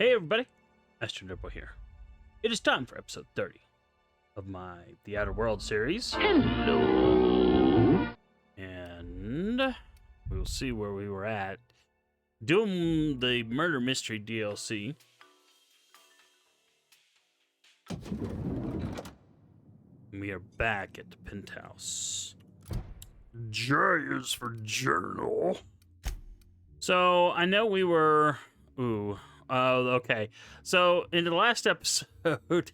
Hey everybody, AstroNerdBoy here. It is time for episode 30 of my The Outer World series. Hello. And we'll see where we were at. Doing the Murder Mystery DLC. We are back at the penthouse. J is for journal. So I know we were... okay. So in the last episode,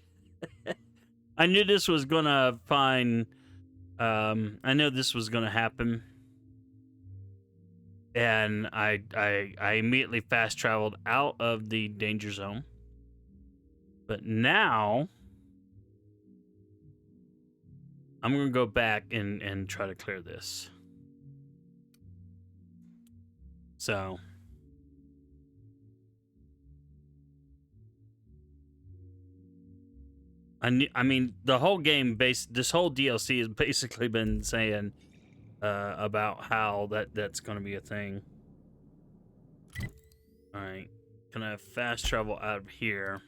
I knew this was gonna I know this was gonna happen, and I immediately fast traveled out of the danger zone. But now I'm gonna go back and try to clear this. So. I mean, the whole game, this whole DLC has basically been saying about how that's going to be a thing. All right, can I fast travel out of here?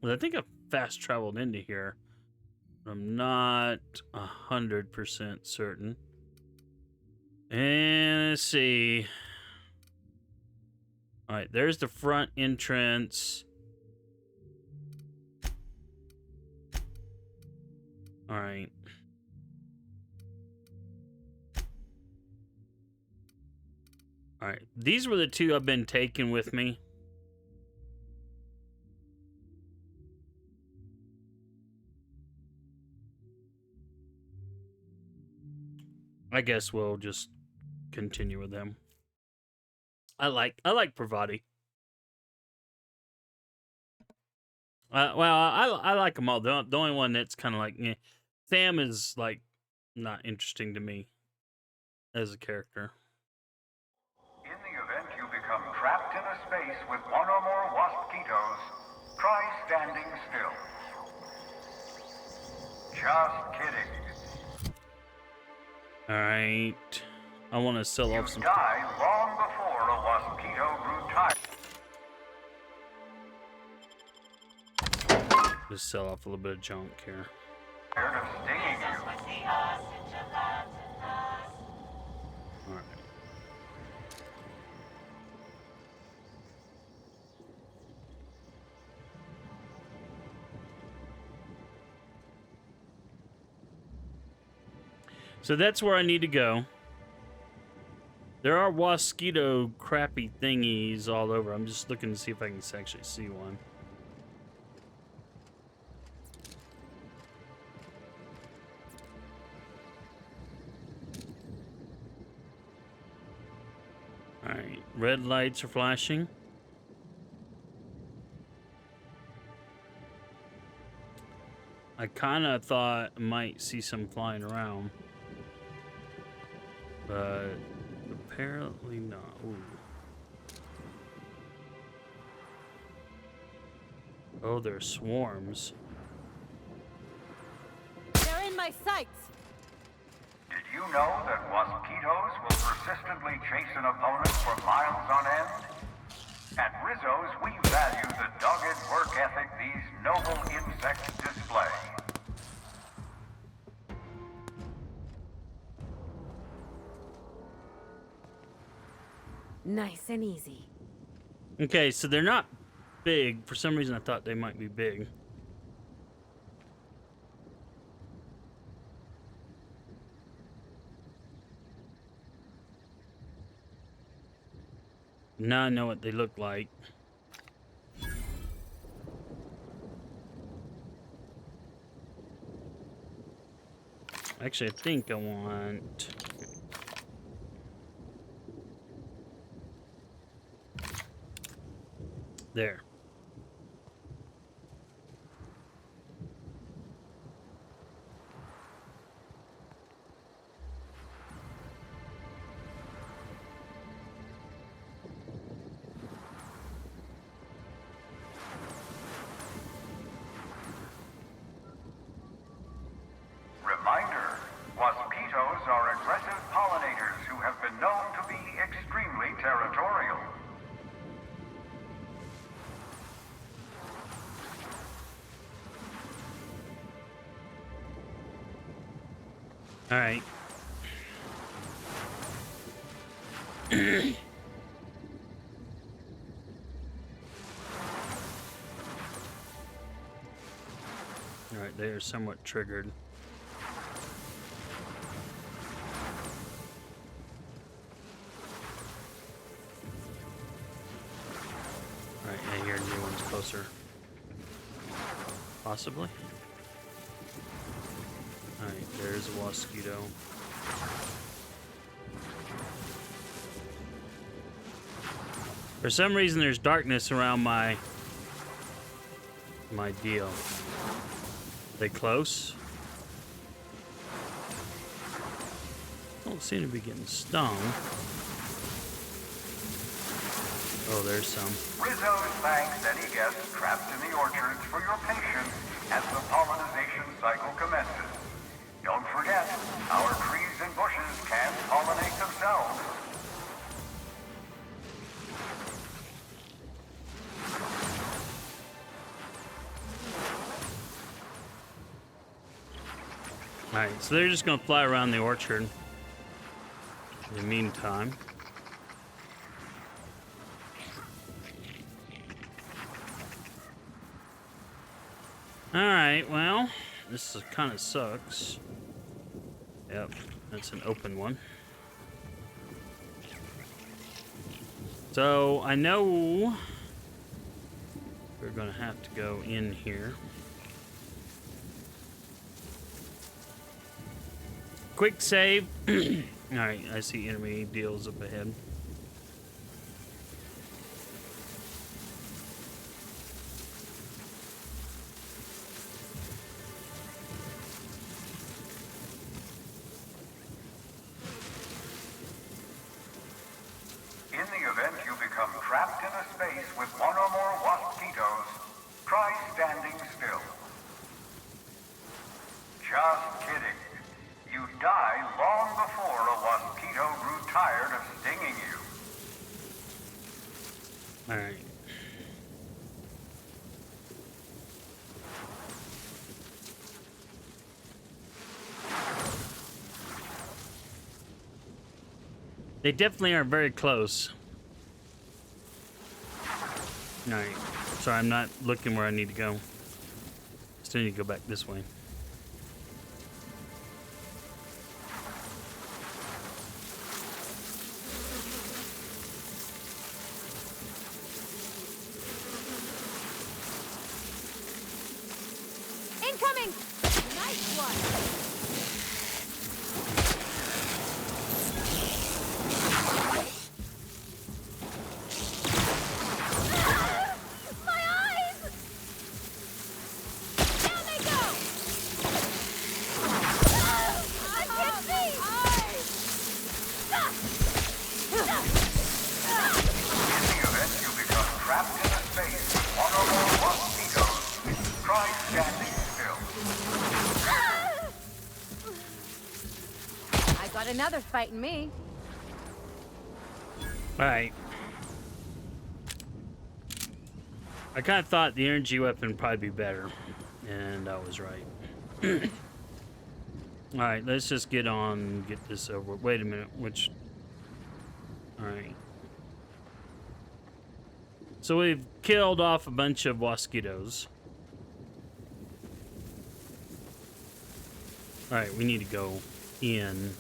Well, I think I fast traveled into here, but I'm not 100% certain. And let's see. All right, there's the front entrance. All right. All right. These were the two I've been taking with me. I guess we'll just continue with them. I like Pravati. Well, I like them all. The only one that's kind of like, Sam is like not interesting to me as a character. In the event you become trapped in a space with one or more Waspquitos, try standing still. Just kidding. All right, I want to sell off some. You died long before a Waspquito grew tired. Just sell off a little bit of junk here. Tired of stinging you. All right. So that's where I need to go. There are Waspquito crappy thingies all over. I'm just looking to see if I can actually see one. Alright, red lights are flashing. I kind of thought I might see some flying around. But apparently not. Ooh. Oh, there's swarms. They're in my sights! Did you know that Waspquitos will persistently chase an opponent for miles on end? At Rizzo's, we value the dogged work ethic these noble insects display. Nice and easy. Okay, so they're not big. For some reason, I thought they might be big. Now I know what they look like. Actually, I think I want... There. Reminder, Waspquitos are aggressive pollinators who have been known to be extremely territorial. All right. All right, they are somewhat triggered. All right, I hear new ones closer. Possibly. All right, there's a Waspquito. For some reason, there's darkness around my deal. They close? Don't seem to be getting stung. Oh, there's some. Rizzo's thanks any guests trapped in the orchards for your patience as the pollinization cycle commences. Don't forget, our trees and bushes can pollinate themselves. Alright, so they're just gonna fly around the orchard in the meantime. Alright, well, this kind of sucks. Yep, that's an open one. So, I know we're gonna have to go in here. Quick save. Alright, I see enemy deals up ahead. In the event you become trapped in a space with one or more Waspquitos, try standing still. Just kidding. You die long before a Waspquito grew tired of stinging you. Alright. They definitely are very close. Alright. Sorry, I'm not looking where I need to go. Still need to go back this way. Incoming! Nice one! My eyes! Down they go! I can't see! In the event you become trapped in a space with one or more Waspquitos, try standing still. I got another fighting me. Alright. I kind of thought the energy weapon would probably be better. And I was right. Alright, let's just get this over. Wait a minute, which... Alright. So we've killed off a bunch of Waspquitos. Alright, we need to go in.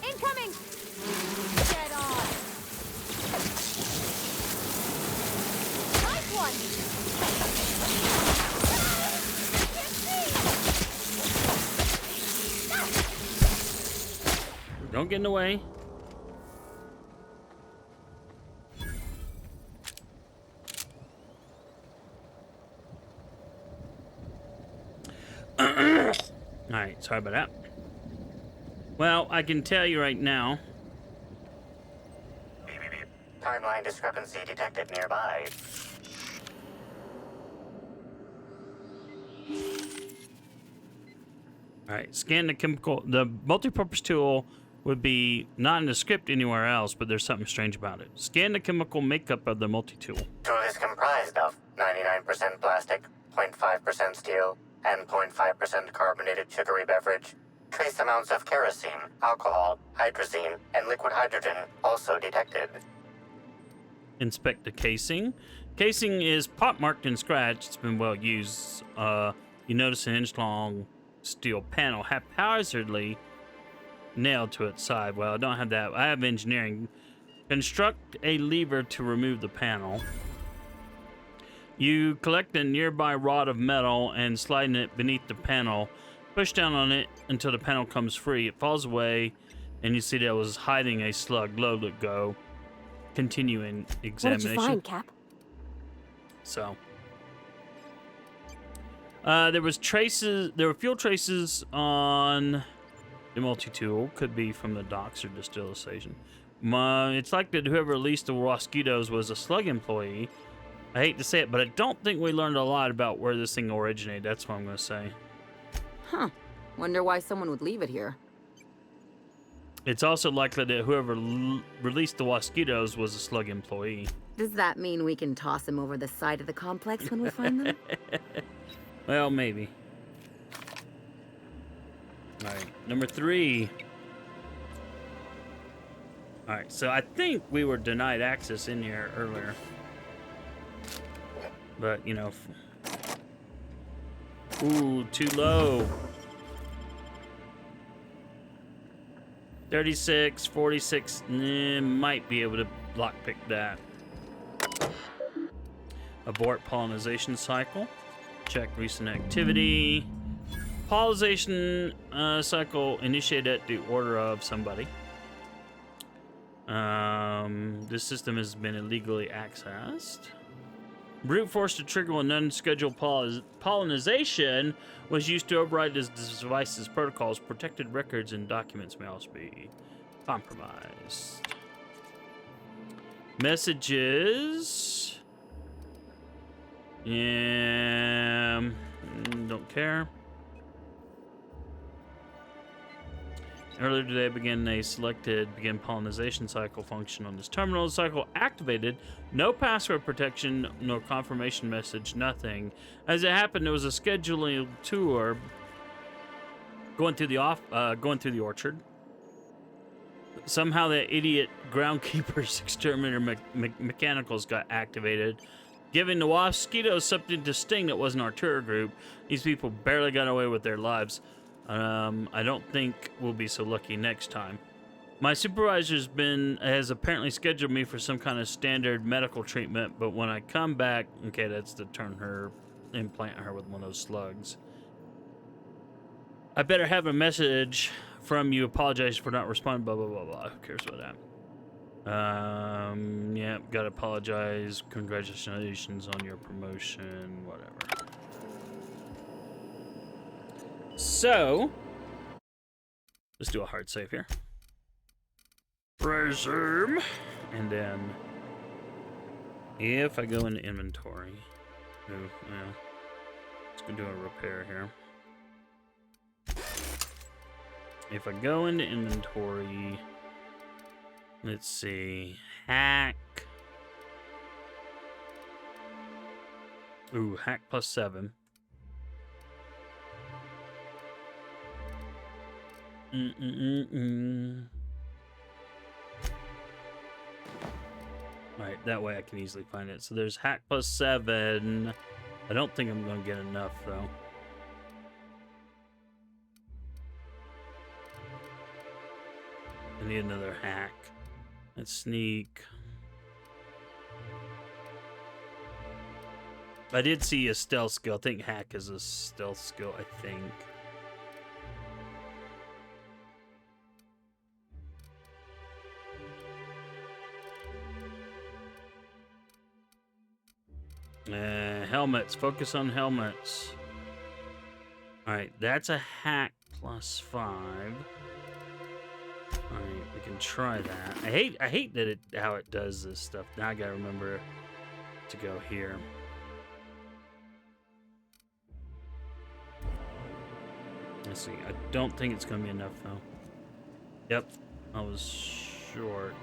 Incoming! Get on! Nice one! Don't get in the way. Alright, sorry about that. Well, I can tell you right now. Timeline discrepancy detected nearby. All right, scan the chemical. The multi-purpose tool would be not in the script anywhere else, but there's something strange about it. Scan the chemical makeup of the multi-tool. Tool is comprised of 99% plastic, 0.5% steel, and 0.5% carbonated sugary beverage. Trace amounts of kerosene, alcohol, hydrazine, and liquid hydrogen also detected. Inspect the casing. Casing is pot-marked and scratched. It's been well used. You notice an inch-long steel panel haphazardly nailed to its side. Well, I don't have that. I have engineering. Construct a lever to remove the panel. You collect a nearby rod of metal and slide it beneath the panel. Push down on it until the panel comes free. It falls away, and you see that it was hiding a slug. Let it go. Continuing examination. What did you find, Cap? So, there were fuel traces on the multi-tool. Could be from the docks or distillation. It's like that whoever released the Waspquitos was a slug employee. I hate to say it, but I don't think we learned a lot about where this thing originated. That's what I'm going to say. Huh. Wonder why someone would leave it here. It's also likely that whoever released the Waspquitos was a slug employee. Does that mean we can toss them over the side of the complex when we find them? Well, maybe. Alright, number 3. Alright, so I think we were denied access in here earlier. But, you know... Ooh, too low. 36, 46, might be able to lockpick that. Abort pollination cycle. Check recent activity. Pollination cycle initiated at the order of somebody. This system has been illegally accessed. Brute force to trigger an unscheduled pollination was used to override this device's protocols. Protected records and documents may also be compromised. Messages. Don't care. Earlier today, begin pollination cycle function on this terminal. The cycle activated. No password protection, no confirmation message, nothing. As it happened, there was a scheduling tour going through the orchard. Somehow that idiot groundkeeper's exterminator mechanicals got activated, giving the Waspquito something to sting that wasn't our tour group. These people barely got away with their lives. I don't think we'll be so lucky next time. My supervisor has apparently scheduled me for some kind of standard medical treatment, but when I come back, okay, that's to implant her with one of those slugs. I better have a message from you. Apologize for not responding. Blah blah blah blah. Who cares about that? Yeah, gotta apologize. Congratulations on your promotion. Whatever. So, let's do a hard save here. Resume. And then, if I go into inventory, let's go do a repair here. If I go into inventory, let's see, hack. Ooh, hack +7. Alright, that way I can easily find it. So there's hack +7. I don't think I'm going to get enough, though. I need another hack. Let's sneak. I did see a stealth skill. I think hack is a stealth skill, I think. Helmets. Focus on helmets. Alright, that's a hack +5. Alright, we can try that. I hate that how it does this stuff. Now I gotta remember to go here. Let's see. I don't think it's going to be enough, though. Yep. I was short.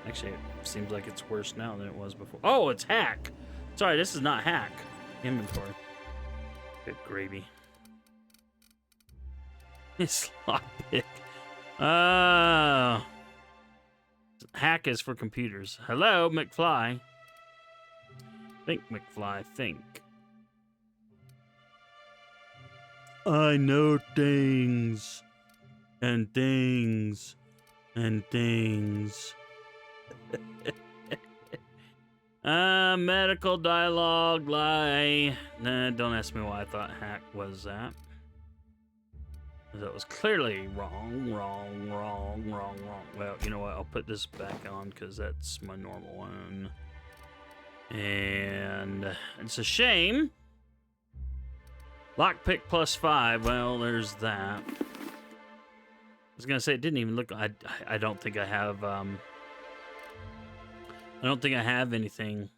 Actually, it seems like it's worse now than it was before. Oh, it's hack. Sorry, this is not hack. Inventory. Good gravy. It's lockpick. Hack is for computers. Hello, McFly. Think, McFly, think. I know things. And things. And things. Medical dialogue lie. Nah, don't ask me why I thought hack was that. That was clearly wrong. Well, you know what? I'll put this back on because that's my normal one. And it's a shame. Lockpick +5. Well, there's that. I was gonna say it didn't even look. I don't think I have. I don't think I have anything.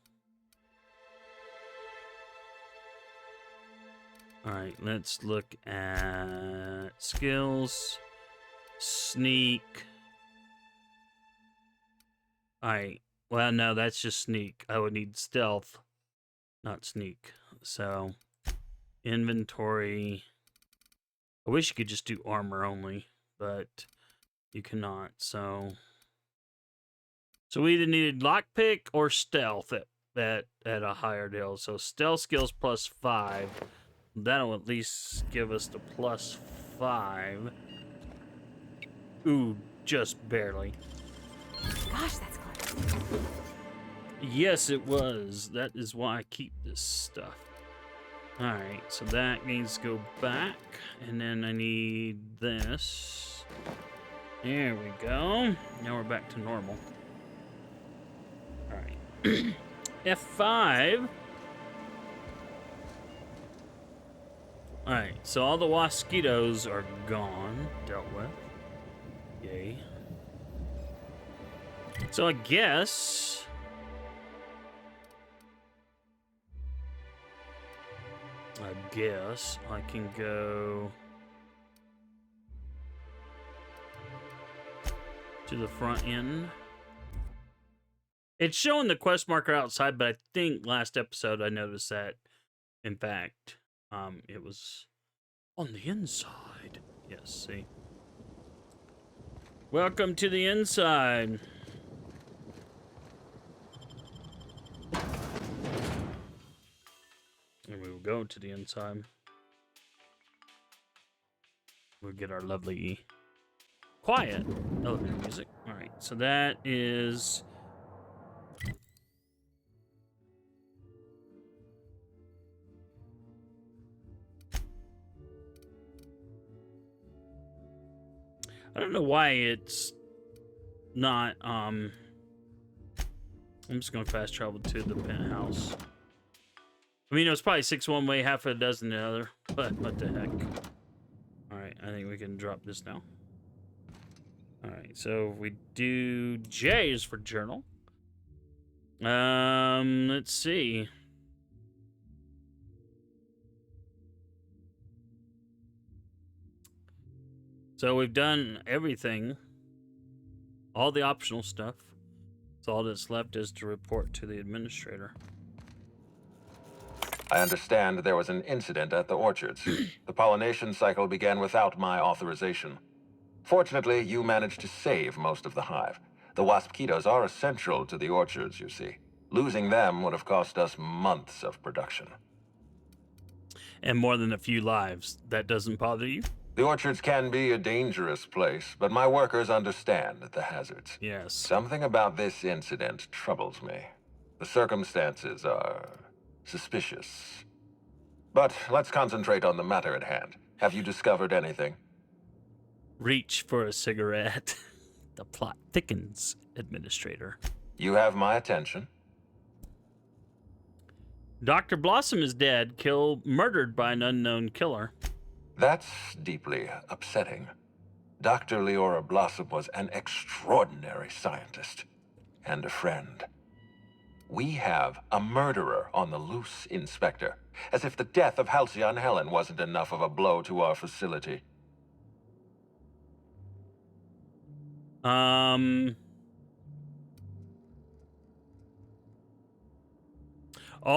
All right, let's look at skills, sneak. All right, well, no, that's just sneak. I would need stealth, not sneak. So, inventory. I wish you could just do armor only, but you cannot. So we either needed lockpick or stealth at a higher deal. So stealth skills +5. That'll at least give us the +5. Ooh, just barely. Gosh, that's close. Yes, it was. That is why I keep this stuff. Alright, so that needs to go back. And then I need this. There we go. Now we're back to normal. Alright. F5. Alright, so all the Waspquitos are gone. Dealt with. Yay. So I guess I can go to the front end. It's showing the quest marker outside, but I think last episode I noticed that, in fact, it was on the inside. Yes, see. Welcome to the inside. And we will go to the inside. We'll get our lovely quiet elevator music. All right, so that is I don't know why it's not, I'm just going to fast travel to the penthouse. I mean, it was probably 6 one way, half a dozen the other, but what the heck. Alright, I think we can drop this now. Alright, so if we do J is for journal. Let's see. So we've done everything, all the optional stuff. So all that's left is to report to the administrator. I understand there was an incident at the orchards. The pollination cycle began without my authorization. Fortunately, you managed to save most of the hive. The Waspquitos are essential to the orchards, you see. Losing them would have cost us months of production. And more than a few lives. That doesn't bother you? The orchards can be a dangerous place, but my workers understand the hazards. Yes. Something about this incident troubles me. The circumstances are suspicious. But let's concentrate on the matter at hand. Have you discovered anything? Reach for a cigarette. The plot thickens, Administrator. You have my attention. Dr. Blossom is dead, murdered by an unknown killer. That's deeply upsetting. Dr. Leora Blossom was an extraordinary scientist and a friend. We have a murderer on the loose, Inspector. As if the death of Halcyon Helen wasn't enough of a blow to our facility. All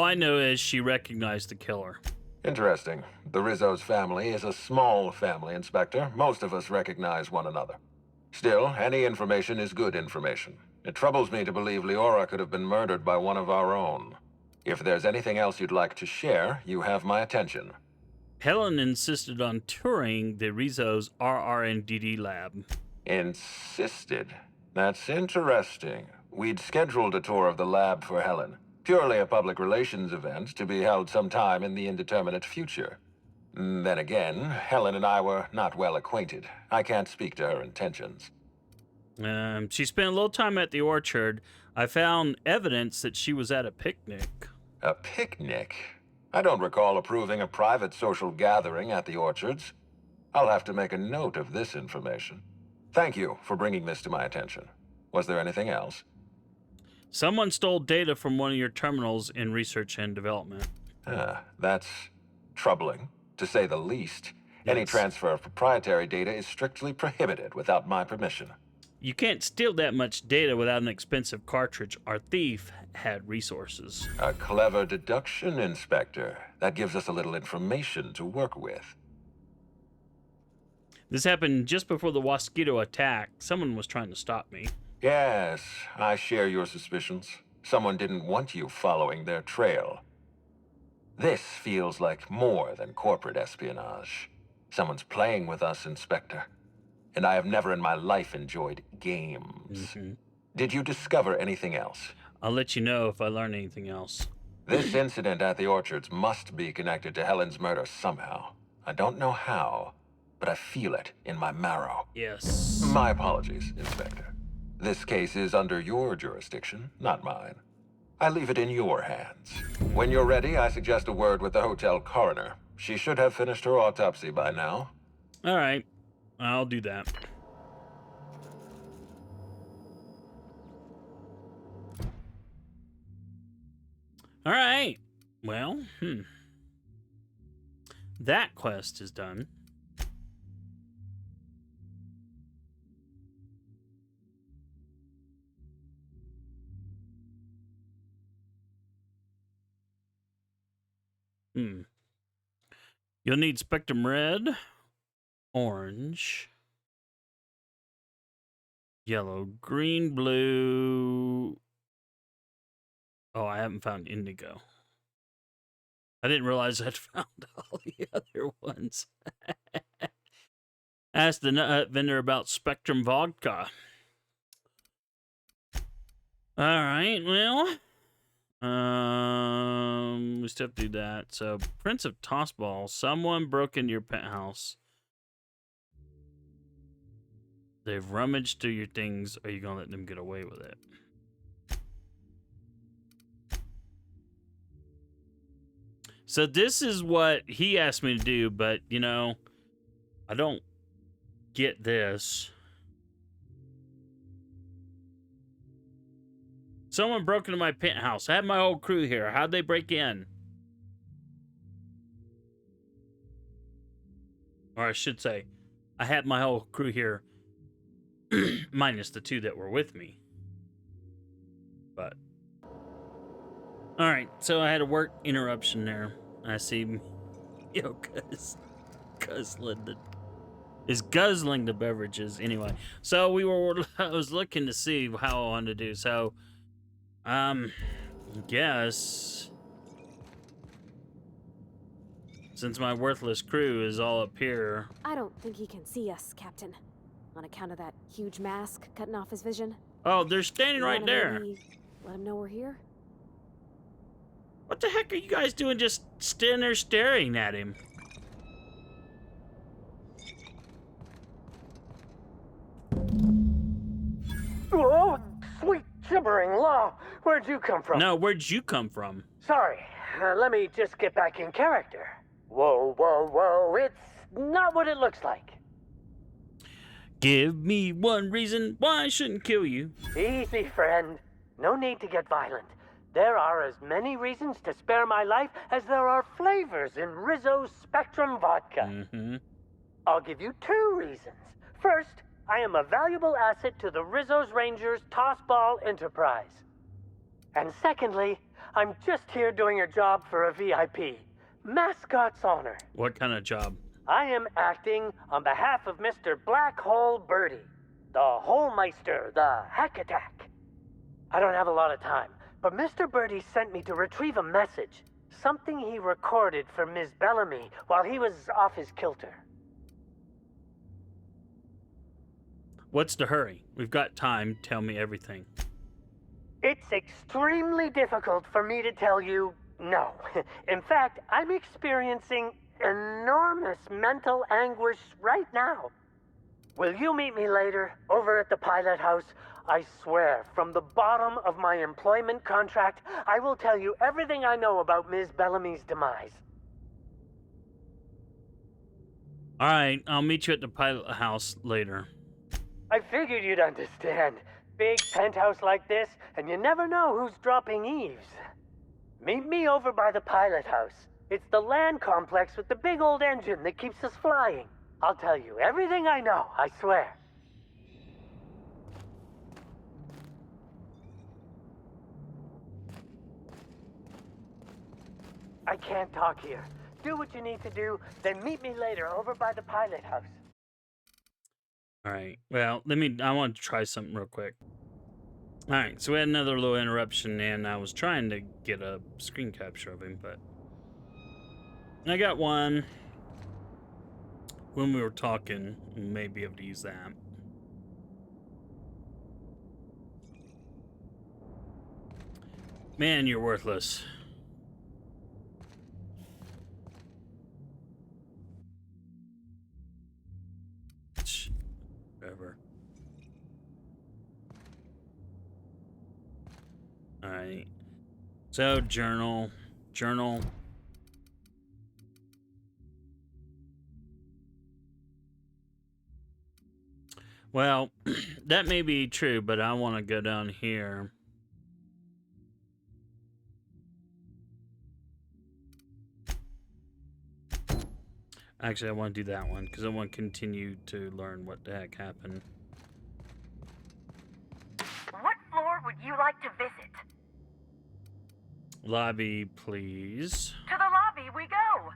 I know is she recognized the killer. Interesting. The Rizzo's family is a small family, Inspector. Most of us recognize one another. Still, any information is good information. It troubles me to believe Leora could have been murdered by one of our own. If there's anything else you'd like to share, you have my attention. Helen insisted on touring the Rizzo's RR&DD lab. Insisted? That's interesting. We'd scheduled a tour of the lab for Helen. Purely a public relations event to be held sometime in the indeterminate future. Then again, Helen and I were not well acquainted. I can't speak to her intentions. She spent a little time at the orchard. I found evidence that she was at a picnic. A picnic? I don't recall approving a private social gathering at the orchards. I'll have to make a note of this information. Thank you for bringing this to my attention. Was there anything else? Someone stole data from one of your terminals in research and development. That's troubling, to say the least. Any Yes. transfer of proprietary data is strictly prohibited without my permission. You can't steal that much data without an expensive cartridge. Our thief had resources. A clever deduction, Inspector. That gives us a little information to work with. This happened just before the Waspquito attack. Someone was trying to stop me. Yes, I share your suspicions. Someone didn't want you following their trail. This feels like more than corporate espionage. Someone's playing with us, Inspector. And I have never in my life enjoyed games. Did you discover anything else? I'll let you know if I learn anything else. This incident at the orchards must be connected to Helen's murder somehow. I don't know how, but I feel it in my marrow. Yes. My apologies, Inspector. This case is under your jurisdiction, not mine. I leave it in your hands. When you're ready, I suggest a word with the hotel coroner. She should have finished her autopsy by now. All right. I'll do that. All right. Well, that quest is done. You'll need Spectrum Red, orange, yellow, green, blue. Oh, I haven't found indigo. I didn't realize I'd found all the other ones. Ask the nut vendor about Spectrum vodka. All right, well, we still have to do that. So, Prince of Tossball, someone broke into your penthouse. They've rummaged through your things. Are you gonna let them get away with it? So this is what he asked me to do, but, you know, I don't get this. Someone broke into my penthouse. I had my whole crew here. How'd they break in? Or I should say, I had my whole crew here, minus the two that were with me. But, all right, so I had a work interruption there. I see, guzzling the beverages. Anyway, so I was looking to see how I wanted to do. So, guess since my worthless crew is all up here. I don't think he can see us, Captain. On account of that huge mask cutting off his vision. Oh, they're standing You right wanna there. maybe let him know we're here? What the heck are you guys doing just standing there staring at him? Oh, sweet gibbering law. Where'd you come from? No, where'd you come from? Sorry, let me just get back in character. Whoa, whoa, whoa, it's not what it looks like. Give me one reason why I shouldn't kill you. Easy, friend. No need to get violent. There are as many reasons to spare my life as there are flavors in Rizzo's Spectrum Vodka. Mm-hmm. I'll give you 2 reasons. First, I am a valuable asset to the Rizzo's Rangers Tossball Enterprise. And secondly, I'm just here doing a job for a VIP. Mascot's honor. What kind of job? I am acting on behalf of Mr. Black Hole Birdie, the Holmeister, the Hack Attack. I don't have a lot of time, but Mr. Birdie sent me to retrieve a message. Something he recorded for Ms. Bellamy while he was off his kilter. What's the hurry? We've got time. Tell me everything. It's extremely difficult for me to tell you no. In fact, I'm experiencing enormous mental anguish right now. Will you meet me later, over at the pilot house? I swear, from the bottom of my employment contract, I will tell you everything I know about Ms. Bellamy's demise. All right, I'll meet you at the pilot house later. I figured you'd understand. Big penthouse like this, and you never know who's dropping eaves. Meet me over by the pilot house. It's the land complex with the big old engine that keeps us flying. I'll tell you everything I know, I swear. I can't talk here. Do what you need to do, then meet me later over by the pilot house. All right. Well, I want to try something real quick. All right. So we had another little interruption, and I was trying to get a screen capture of him, but I got one when we were talking. We may be able to use that. Man, you're worthless. Whatever. Alright. So, journal. Well, that may be true, but I want to go down here. Actually, I want to do that one because I want to continue to learn what the heck happened. What floor would you like to visit? Lobby, please. To the lobby we go.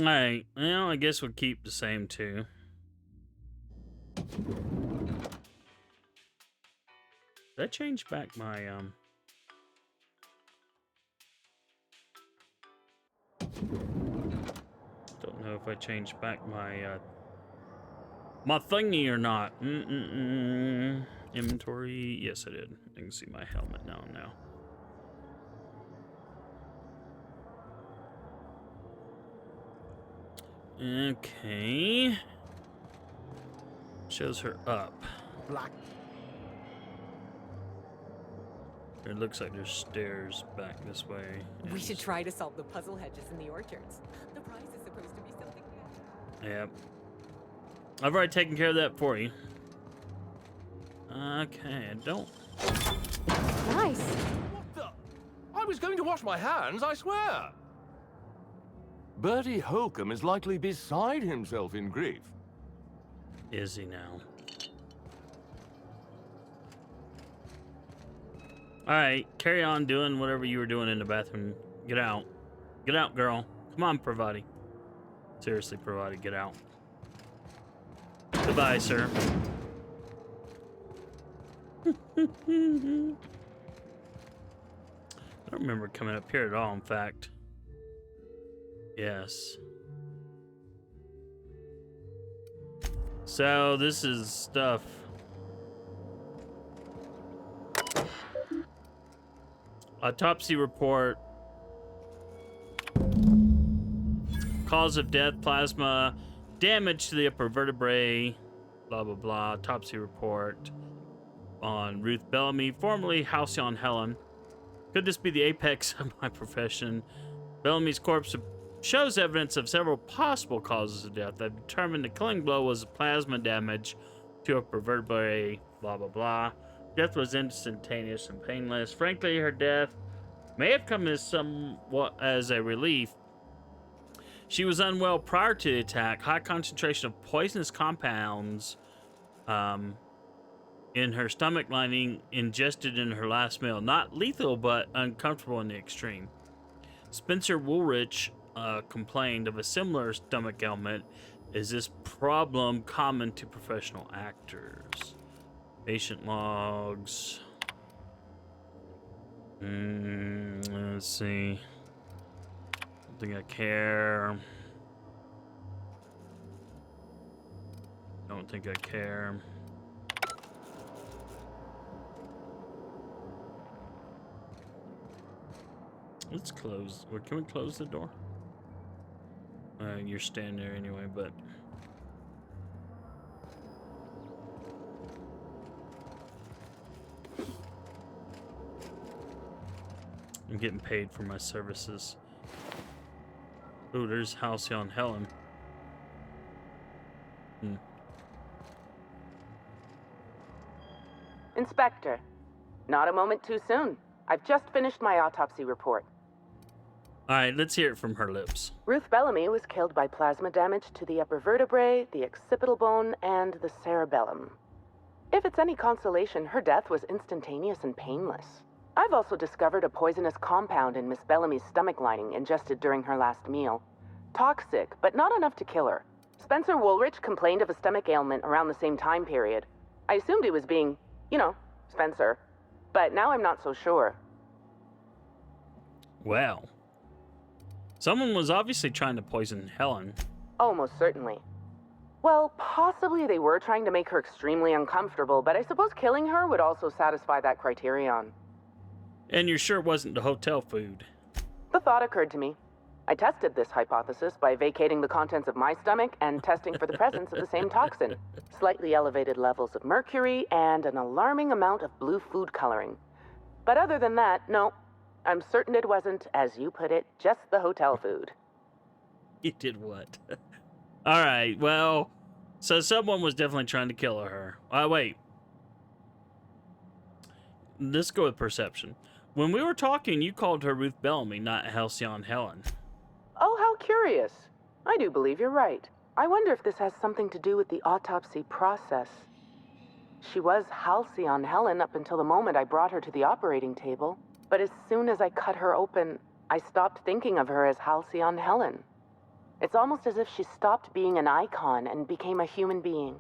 Alright, well, I guess we'll keep the same two. Did I change back my, Don't know if I changed back my, my thingy or not. Inventory, yes I did. I can see my helmet now. Okay. Shows her up. Black. It looks like there's stairs back this way. We should try to solve the puzzle hedges in the orchards. The prize is supposed to be something new. Yep. I've already taken care of that for you. Okay, I don't. Nice. What the? I was going to wash my hands, I swear. Bertie Holcomb is likely beside himself in grief. Is he now? Alright, carry on doing whatever you were doing in the bathroom. Get out. Get out, girl. Come on, Pravati. Seriously, Pravati, get out. Goodbye, sir. I don't remember coming up here at all, in fact. Yes. So, this is stuff. Autopsy report. Cause of death, plasma. Damage to the upper vertebrae. Blah, blah, blah. Autopsy report on Ruth Bellamy, formerly Halcyon Helen. Could this be the apex of my profession? Bellamy's corpse shows evidence of several possible causes of death. I've determined the killing blow was plasma damage to upper vertebrae, blah, blah, blah. Death was instantaneous and painless. Frankly, her death may have come as somewhat as a relief. She was unwell prior to the attack. High concentration of poisonous compounds in her stomach lining ingested in her last meal. Not lethal, but uncomfortable in the extreme. Spencer Woolrich complained of a similar stomach ailment. Is this problem common to professional actors? Patient logs. Let's see. Don't think I care. Don't think I care. Let's close. Or can we close the door? You're standing there anyway, but. I'm getting paid for my services. Ooh, there's Halcyon Helen. Inspector, not a moment too soon. I've just finished my autopsy report. All right, let's hear it from her lips. Ruth Bellamy was killed by plasma damage to the upper vertebrae, the occipital bone, and the cerebellum. If it's any consolation, her death was instantaneous and painless. I've also discovered a poisonous compound in Miss Bellamy's stomach lining ingested during her last meal. Toxic, but not enough to kill her. Spencer Woolrich complained of a stomach ailment around the same time period. I assumed he was being, Spencer. But now I'm not so sure. Well, someone was obviously trying to poison Helen. Oh, most certainly. Well, possibly they were trying to make her extremely uncomfortable, but I suppose killing her would also satisfy that criterion. And you're sure it wasn't the hotel food? The thought occurred to me. I tested this hypothesis by vacating the contents of my stomach and testing for the presence of the same toxin. Slightly elevated levels of mercury and an alarming amount of blue food coloring. But other than that, no. I'm certain it wasn't, as you put it, just the hotel food. You did what? All right, well, so someone was definitely trying to kill her. Wait. Let's go with perception. When we were talking, you called her Ruth Bellamy, not Halcyon Helen. Oh, how curious. I do believe you're right. I wonder if this has something to do with the autopsy process. She was Halcyon Helen up until the moment I brought her to the operating table. But as soon as I cut her open, I stopped thinking of her as Halcyon Helen. It's almost as if she stopped being an icon and became a human being.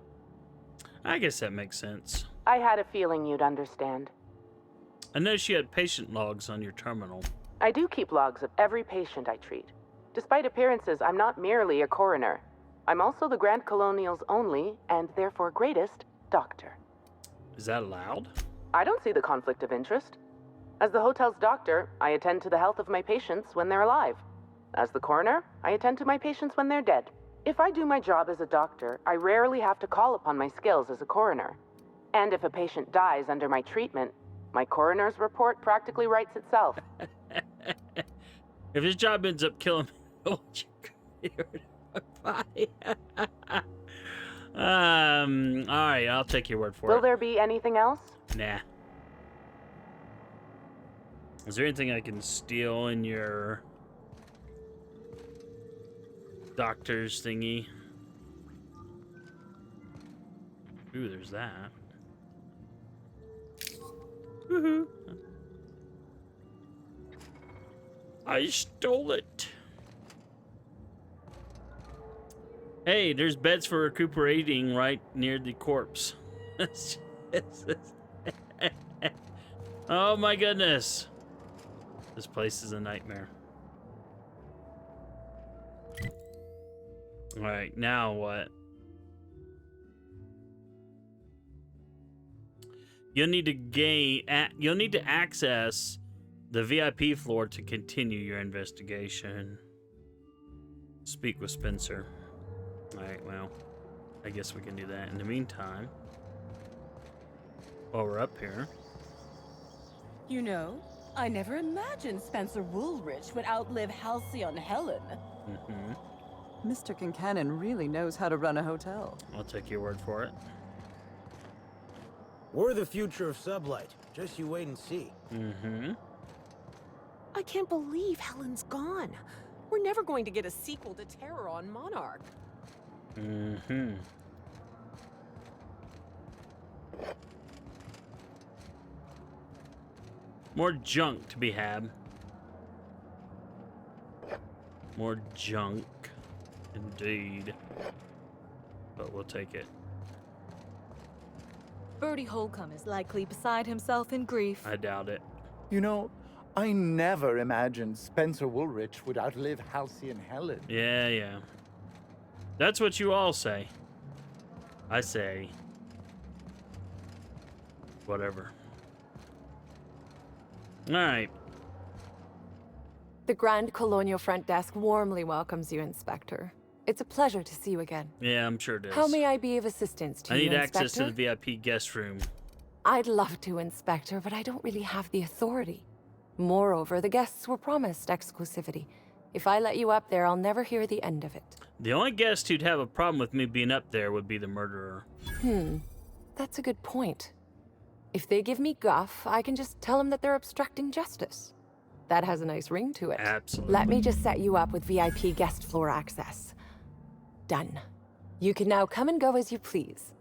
I guess that makes sense. I had a feeling you'd understand. I noticed you had patient logs on your terminal. I do keep logs of every patient I treat. Despite appearances, I'm not merely a coroner. I'm also the Grand Colonial's only, and therefore greatest, doctor. Is that allowed? I don't see the conflict of interest. As the hotel's doctor, I attend to the health of my patients when they're alive. As the coroner, I attend to my patients when they're dead. If I do my job as a doctor, I rarely have to call upon my skills as a coroner. And if a patient dies under my treatment, my coroner's report practically writes itself. If his job ends up killing me, all right, I'll take your word for it. Will there be anything else? Nah. Is there anything I can steal in your doctor's thingy? Ooh, there's that. Woohoo. I stole it. Hey, there's beds for recuperating right near the corpse. Oh my goodness. This place is a nightmare. All right, now what? You'll need to access the VIP floor to continue your investigation. Speak with Spencer. All right, well, I guess we can do that. In the meantime, while we're up here. You know, I never imagined Spencer Woolrich would outlive Halcyon Helen. Mm-hmm. Mr. Kincannon really knows how to run a hotel. I'll take your word for it. We're the future of Sublight. Just you wait and see. Mm-hmm. I can't believe Helen's gone. We're never going to get a sequel to Terror on Monarch. Mm-hmm. More junk to be had. More junk. Indeed. But we'll take it. Bertie Holcomb is likely beside himself in grief. I doubt it. You know, I never imagined Spencer Woolrich would outlive Halcyon Helen. Yeah. That's what you all say. I say... whatever. Alright. The Grand Colonial Front Desk warmly welcomes you, Inspector. It's a pleasure to see you again. Yeah, I'm sure it is. How may I be of assistance to I you, need Inspector? access to the VIP guest room. I'd love to, Inspector, but I don't really have the authority. Moreover, the guests were promised exclusivity. If I let you up there, I'll never hear the end of it. The only guest who'd have a problem with me being up there would be the murderer. That's a good point. If they give me guff, I can just tell them that they're obstructing justice. That has a nice ring to it. Absolutely. Let me just set you up with VIP guest floor access. Done. You can now come and go as you please.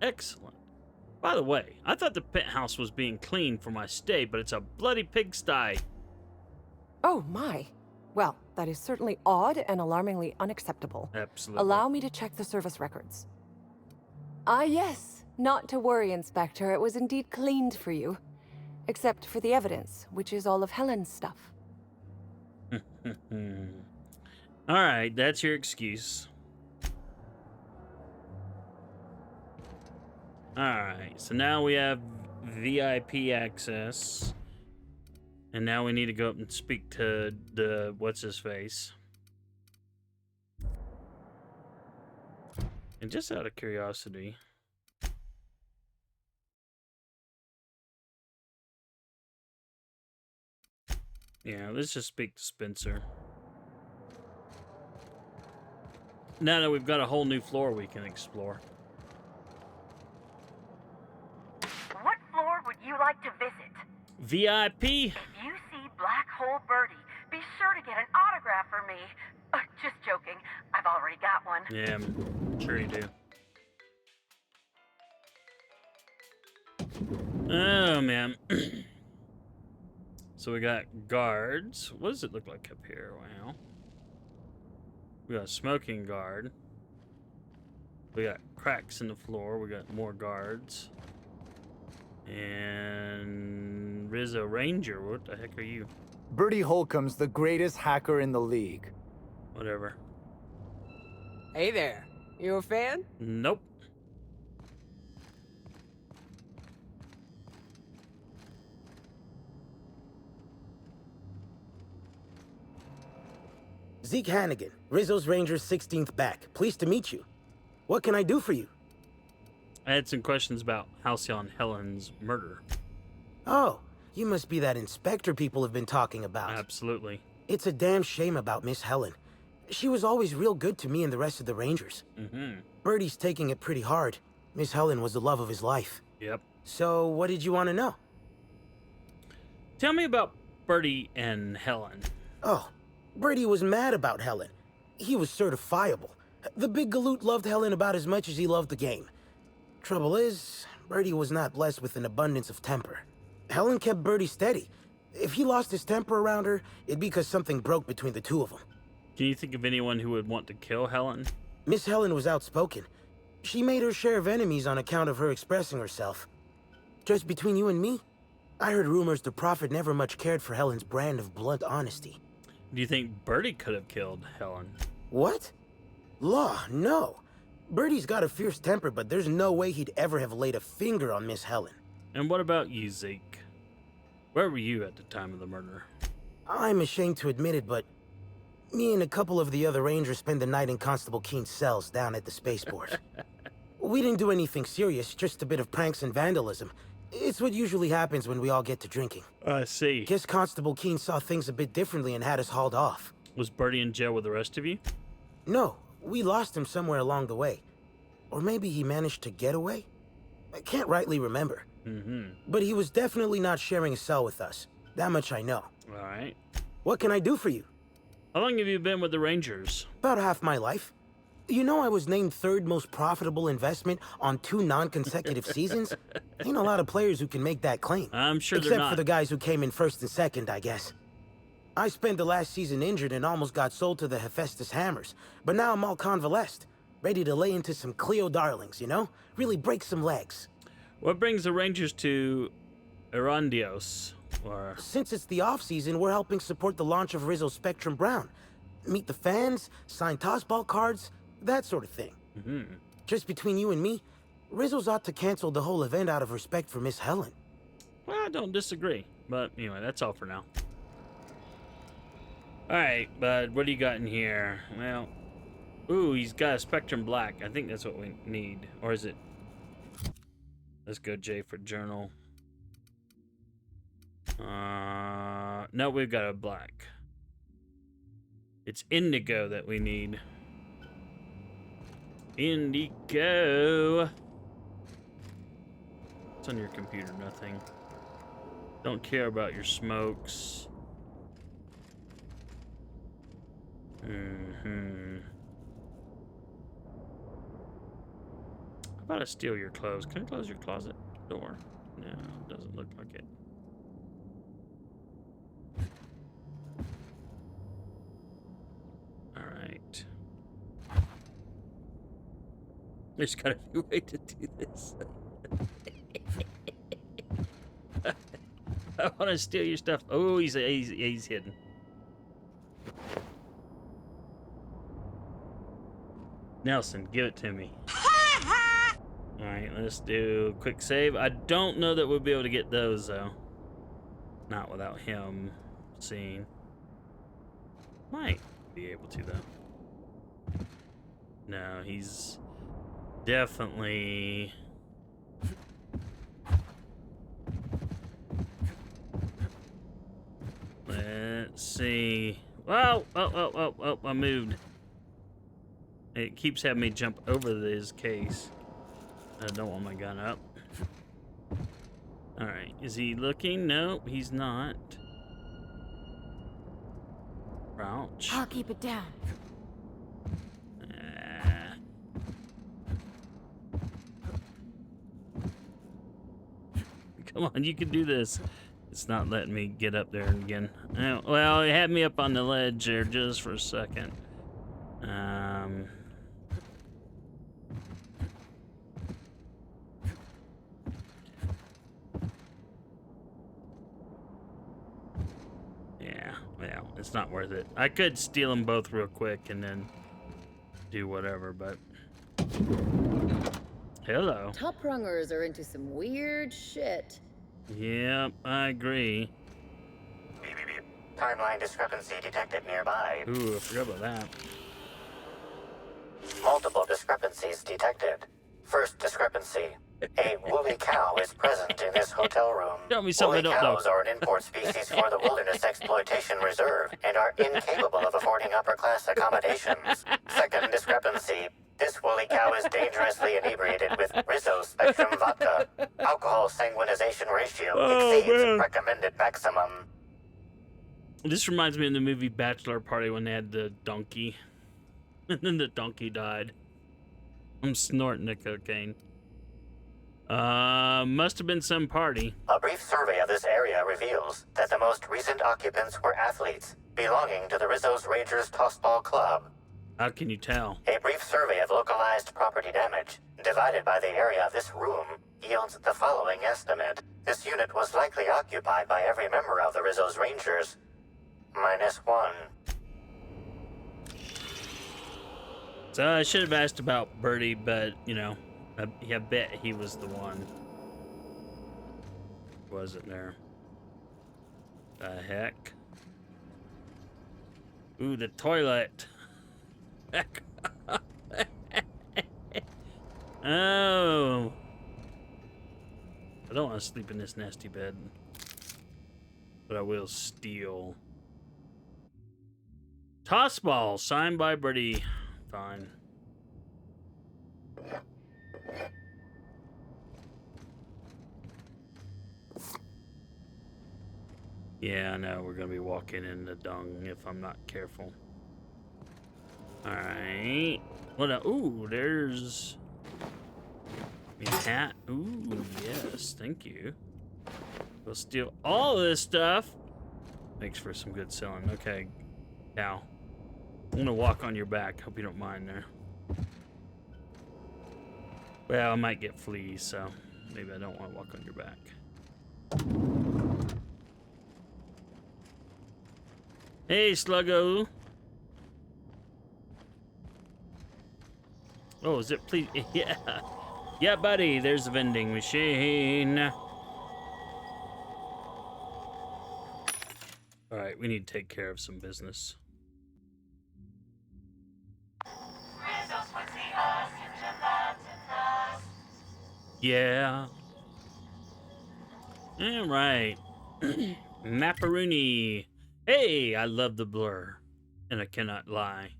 Excellent. By the way, I thought the penthouse was being cleaned for my stay, but it's a bloody pigsty. Oh my. Well, that is certainly odd and alarmingly unacceptable. Absolutely. Allow me to check the service records. Ah, yes. Not to worry, Inspector. It was indeed cleaned for you. Except for the evidence, which is all of Helen's stuff. Alright, that's your excuse. Alright, so now we have VIP access. And now we need to go up and speak to the what's-his-face. And just out of curiosity... yeah, let's just speak to Spencer. Now that we've got a whole new floor we can explore. What floor would you like to visit? VIP? If you see Black Hole Birdie, be sure to get an autograph for me. Just joking. I've already got one. Yeah, I'm sure you do. Oh, man. So we got guards. What does it look like up here? Wow. We got a smoking guard. We got cracks in the floor. We got more guards. And Rizzo Ranger. What the heck are you? Bertie Holcomb's the greatest hacker in the league. Whatever. Hey there. You a fan? Nope. Zeke Hannigan, Rizzo's Ranger's 16th back. Pleased to meet you. What can I do for you? I had some questions about Halcyon Helen's murder. Oh, you must be that inspector people have been talking about. Absolutely. It's a damn shame about Miss Helen. She was always real good to me and the rest of the Rangers. Bertie's taking it pretty hard. Miss Helen was the love of his life. Yep. So, what did you want to know? Tell me about Bertie and Helen. Oh, Bertie was mad about Helen. He was certifiable. The big galoot loved Helen about as much as he loved the game. Trouble is, Bertie was not blessed with an abundance of temper. Helen kept Bertie steady. If he lost his temper around her, it'd be because something broke between the two of them. Can you think of anyone who would want to kill Helen? Miss Helen was outspoken. She made her share of enemies on account of her expressing herself. Just between you and me, I heard rumors the Prophet never much cared for Helen's brand of blunt honesty. Do you think Bertie could have killed Helen? What? Law, no. Bertie's got a fierce temper, but there's no way he'd ever have laid a finger on Miss Helen. And what about you, Zeke? Where were you at the time of the murder? I'm ashamed to admit it, but me and a couple of the other Rangers spent the night in Constable Keen's cells down at the spaceport. We didn't do anything serious, just a bit of pranks and vandalism. It's what usually happens when we all get to drinking. I see. Guess Constable Keen saw things a bit differently and had us hauled off. Was Bertie in jail with the rest of you? No, we lost him somewhere along the way. Or maybe he managed to get away? I can't rightly remember. But he was definitely not sharing a cell with us. That much I know. All right. What can I do for you? How long have you been with the Rangers? About half my life. You know I was named third most profitable investment on 2 non-consecutive seasons? Ain't a lot of players who can make that claim. I'm sure they're Except not. for the guys who came in first and second, I guess. I spent the last season injured and almost got sold to the Hephaestus Hammers. But now I'm all convalesced. Ready to lay into some Cleo darlings, you know? Really break some legs. What brings the Rangers to Eridanos? Or... Since it's the off-season, we're helping support the launch of Rizzo Spectrum Brown. Meet the fans, sign tossball cards, that sort of thing. Just between you and me, Rizzo's ought to cancel the whole event out of respect for Miss Helen. Well, I don't disagree. But anyway, that's all for now. Alright, bud, what do you got in here? Well, ooh, he's got a Spectrum Black. I think that's what we need. Or is it? Let's go J for journal. No, we've got a black. It's indigo that we need. Indigo. What's on your computer? Nothing. Don't care about your smokes. How about I steal your clothes? Can I close your closet door? No, it doesn't look like it. Alright. There's gotta be a way to do this. I want to steal your stuff. Oh, he's hidden. Nelson, give it to me. Alright, let's do quick save. I don't know that we'll be able to get those, though. Not without him seeing. Might be able to, though. No, he's definitely... Let's see. Oh, I moved. It keeps having me jump over this case. I don't want my gun up. Alright, is he looking? Nope, he's not. Crouch. I'll keep it down. Come on, you can do this. It's not letting me get up there again. Well, it had me up on the ledge there just for a second. Yeah, well, it's not worth it. I could steal them both real quick and then do whatever, but... Hello. Top rungers are into some weird shit. Yep, I agree. Timeline discrepancy detected nearby. Ooh, I forgot about that. Multiple discrepancies detected. First discrepancy. A woolly cow is present in this hotel room. Tell me something woolly I don't know. cows are an import species for the Wilderness Exploitation Reserve and are incapable of affording upper-class accommodations. Second discrepancy. This woolly cow is dangerously inebriated with Rizzo Spectrum vodka. Alcohol sanguinization ratio exceeds recommended maximum. This reminds me of the movie Bachelor Party when they had the donkey. And then the donkey died. I'm snorting the cocaine. Must have been some party. A brief survey of this area reveals that the most recent occupants were athletes belonging to the Rizzo's Rangers Tossball Club. How can you tell? A brief survey of localized property damage, divided by the area of this room, yields the following estimate. This unit was likely occupied by every member of the Rizzo's Rangers. -1. So I should have asked about Birdie, but, you know, I bet he was the one. Wasn't there? The heck? Ooh, the toilet. Oh. I don't want to sleep in this nasty bed. But I will steal. Tossball, signed by Birdie. Fine. Yeah, I know. We're going to be walking in the dung if I'm not careful. Alright. What? Ooh, there's a hat. Ooh, yes. Thank you. We'll steal all this stuff. Makes for some good selling. Okay. Now, I'm going to walk on your back. Hope you don't mind there. Well, I might get fleas, so maybe I don't want to walk on your back. Hey, Sluggo. Oh, is it please? Yeah. Yeah, buddy. There's the vending machine. All right, we need to take care of some business. Yeah. All right. Macaroni. Hey, I love the blur, and I cannot lie.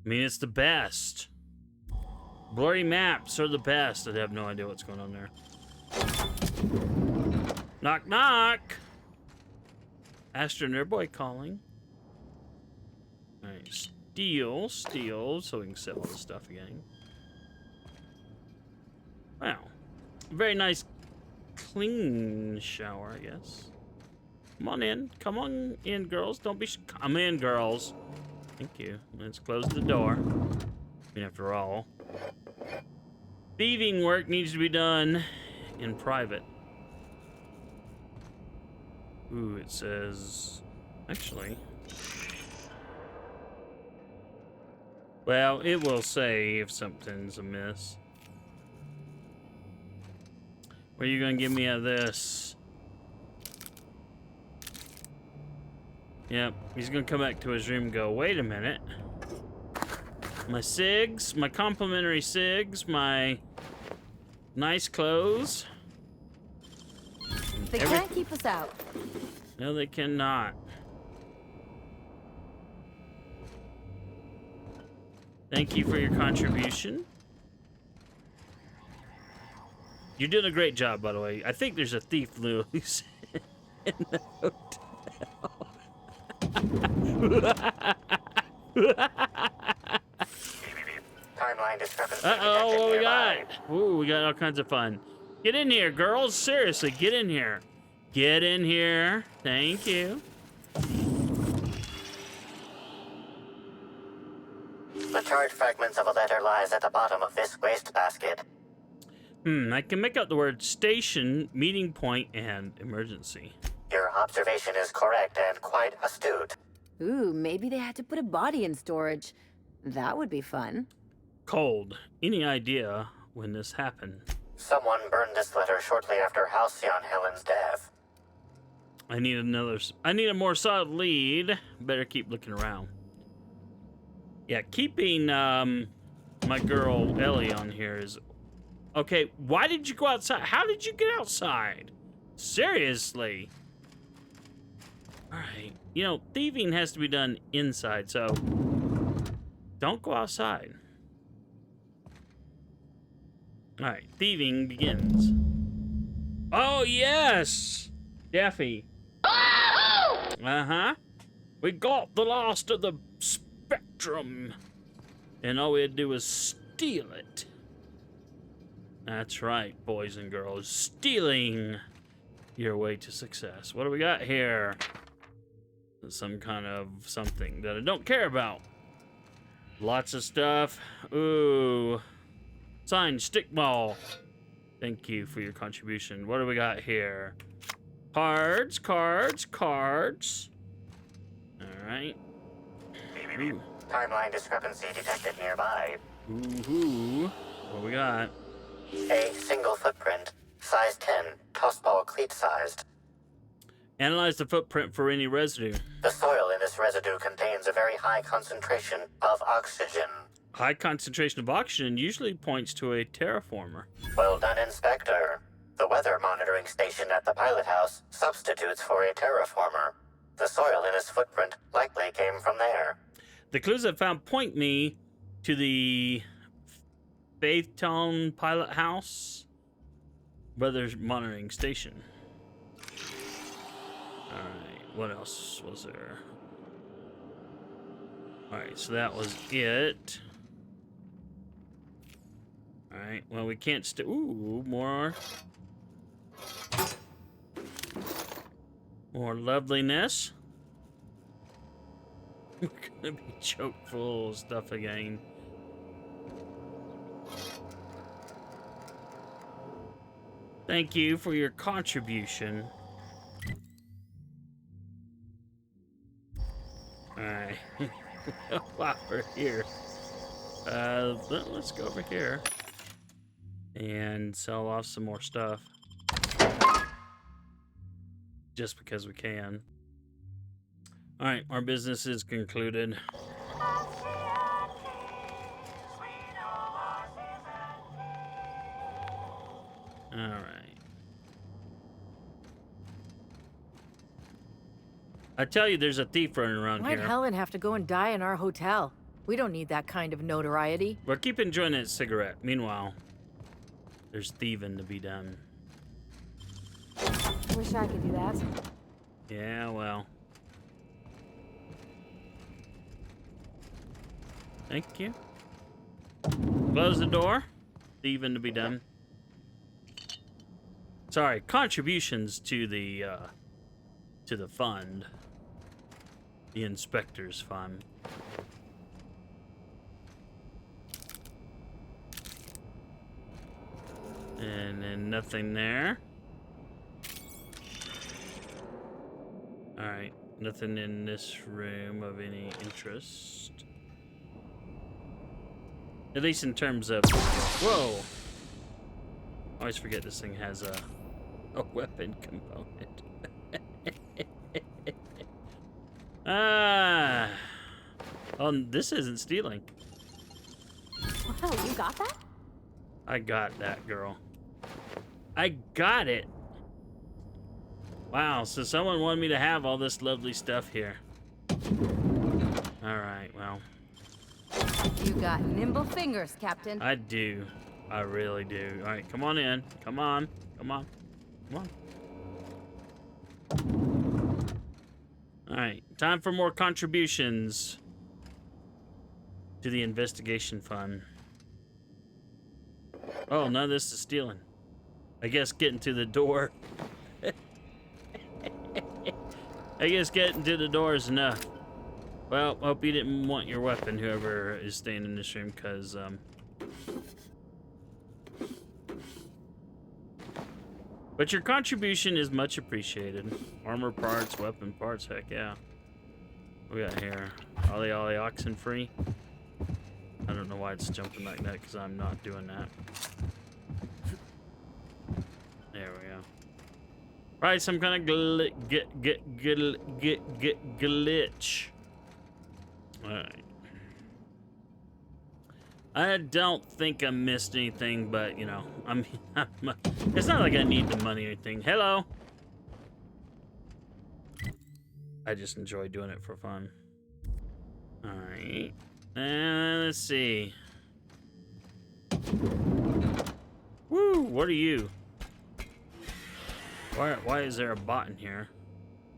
I mean, it's the best. Blurry maps are the best. I have no idea what's going on there. Knock, knock. AstroNerdBoy calling. All right, steal, so we can sell all the stuff again. Wow, very nice, clean shower, I guess. Come on in, girls. Don't be. Come in, girls. Thank you. Let's close the door. I mean, after all, thieving work needs to be done in private. Ooh, it says. Actually. Well, it will say if something's amiss. What are you gonna give me out of this? Yep, he's gonna come back to his room and go, wait a minute. My cigs, my complimentary cigs, my nice clothes. They can't keep us out. No, they cannot. Thank you for your contribution. You did a great job, by the way. I think there's a thief loose in the hotel. Timeline discrepancy. Uh-oh, what we got? Ooh, we got all kinds of fun. Get in here, girls. Seriously, get in here. Get in here. Thank you. The charred fragments of a letter lies at the bottom of this wastebasket. I can make out the word station, meeting point, and emergency. Your observation is correct and quite astute. Ooh, maybe they had to put a body in storage. That would be fun. Cold. Any idea when this happened? Someone burned this letter shortly after Halcyon Helen's death. I need a more solid lead. Better keep looking around. Yeah, keeping my girl Ellie on here is okay. Why did you go outside? How did you get outside? Seriously. All right. You know, thieving has to be done inside, so don't go outside. All right, thieving begins. Oh yes, Daffy. Uh-huh. We got the last of the spectrum, and all we had to do was steal it. That's right, boys and girls. Stealing your way to success. What do we got here? Some kind of something that I don't care about. Lots of stuff. Ooh. Signed stickball. Thank you for your contribution. What do we got here? Cards, cards, cards. All right. Ooh. Timeline discrepancy detected nearby. Ooh. What we got? A single footprint, size 10, tossball cleat sized. Analyze the footprint for any residue. The soil in this residue contains a very high concentration of oxygen. High concentration of oxygen usually points to a terraformer. Well done, Inspector. The weather monitoring station at the pilot house substitutes for a terraformer. The soil in his footprint likely came from there. The clues I've found point me to the Faithtown pilot house weather monitoring station. Alright, what else was there? Alright, so that was it. Alright, well, we can't ooh, more loveliness. We're gonna be choked full of stuff again. Thank you for your contribution. Alright. While we're here. Let's go over here. And sell off some more stuff. Just because we can. Alright, our business is concluded. Alright. I tell you, there's a thief running around Why'd here. Helen have to go and die in our hotel? We don't need that kind of notoriety. Well, keep enjoying that cigarette. Meanwhile, there's thieving to be done. Wish I could do that. Yeah, well. Thank you. Close the door. Thieving to be done. Sorry, contributions to the fund. The inspector's fund. And then nothing there. Alright, nothing in this room of any interest. At least in terms of... Whoa! I always forget this thing has a weapon component. Ah! Oh, this isn't stealing. Wow, you got that? I got that, girl. I got it! Wow, so someone wanted me to have all this lovely stuff here. Alright, well. You got nimble fingers, Captain. I do. I really do. Alright, come on in. Come on. Come on. Come on. Alright, time for more contributions to the investigation fund. Oh, none of this is stealing. I guess getting to the door. I guess getting to the door is enough. Well, hope you didn't want your weapon, whoever is staying in this room, because, But your contribution is much appreciated. Armor parts, weapon parts, heck yeah. What we got here? Ollie Ollie oxen free? I don't know why it's jumping like that, because I'm not doing that. There we go. Right, some kind of glitch. Alright. I don't think I missed anything, but, you know, it's not like I need the money or anything. Hello! I just enjoy doing it for fun. Alright. Let's see. Woo! What are you? Why is there a bot in here?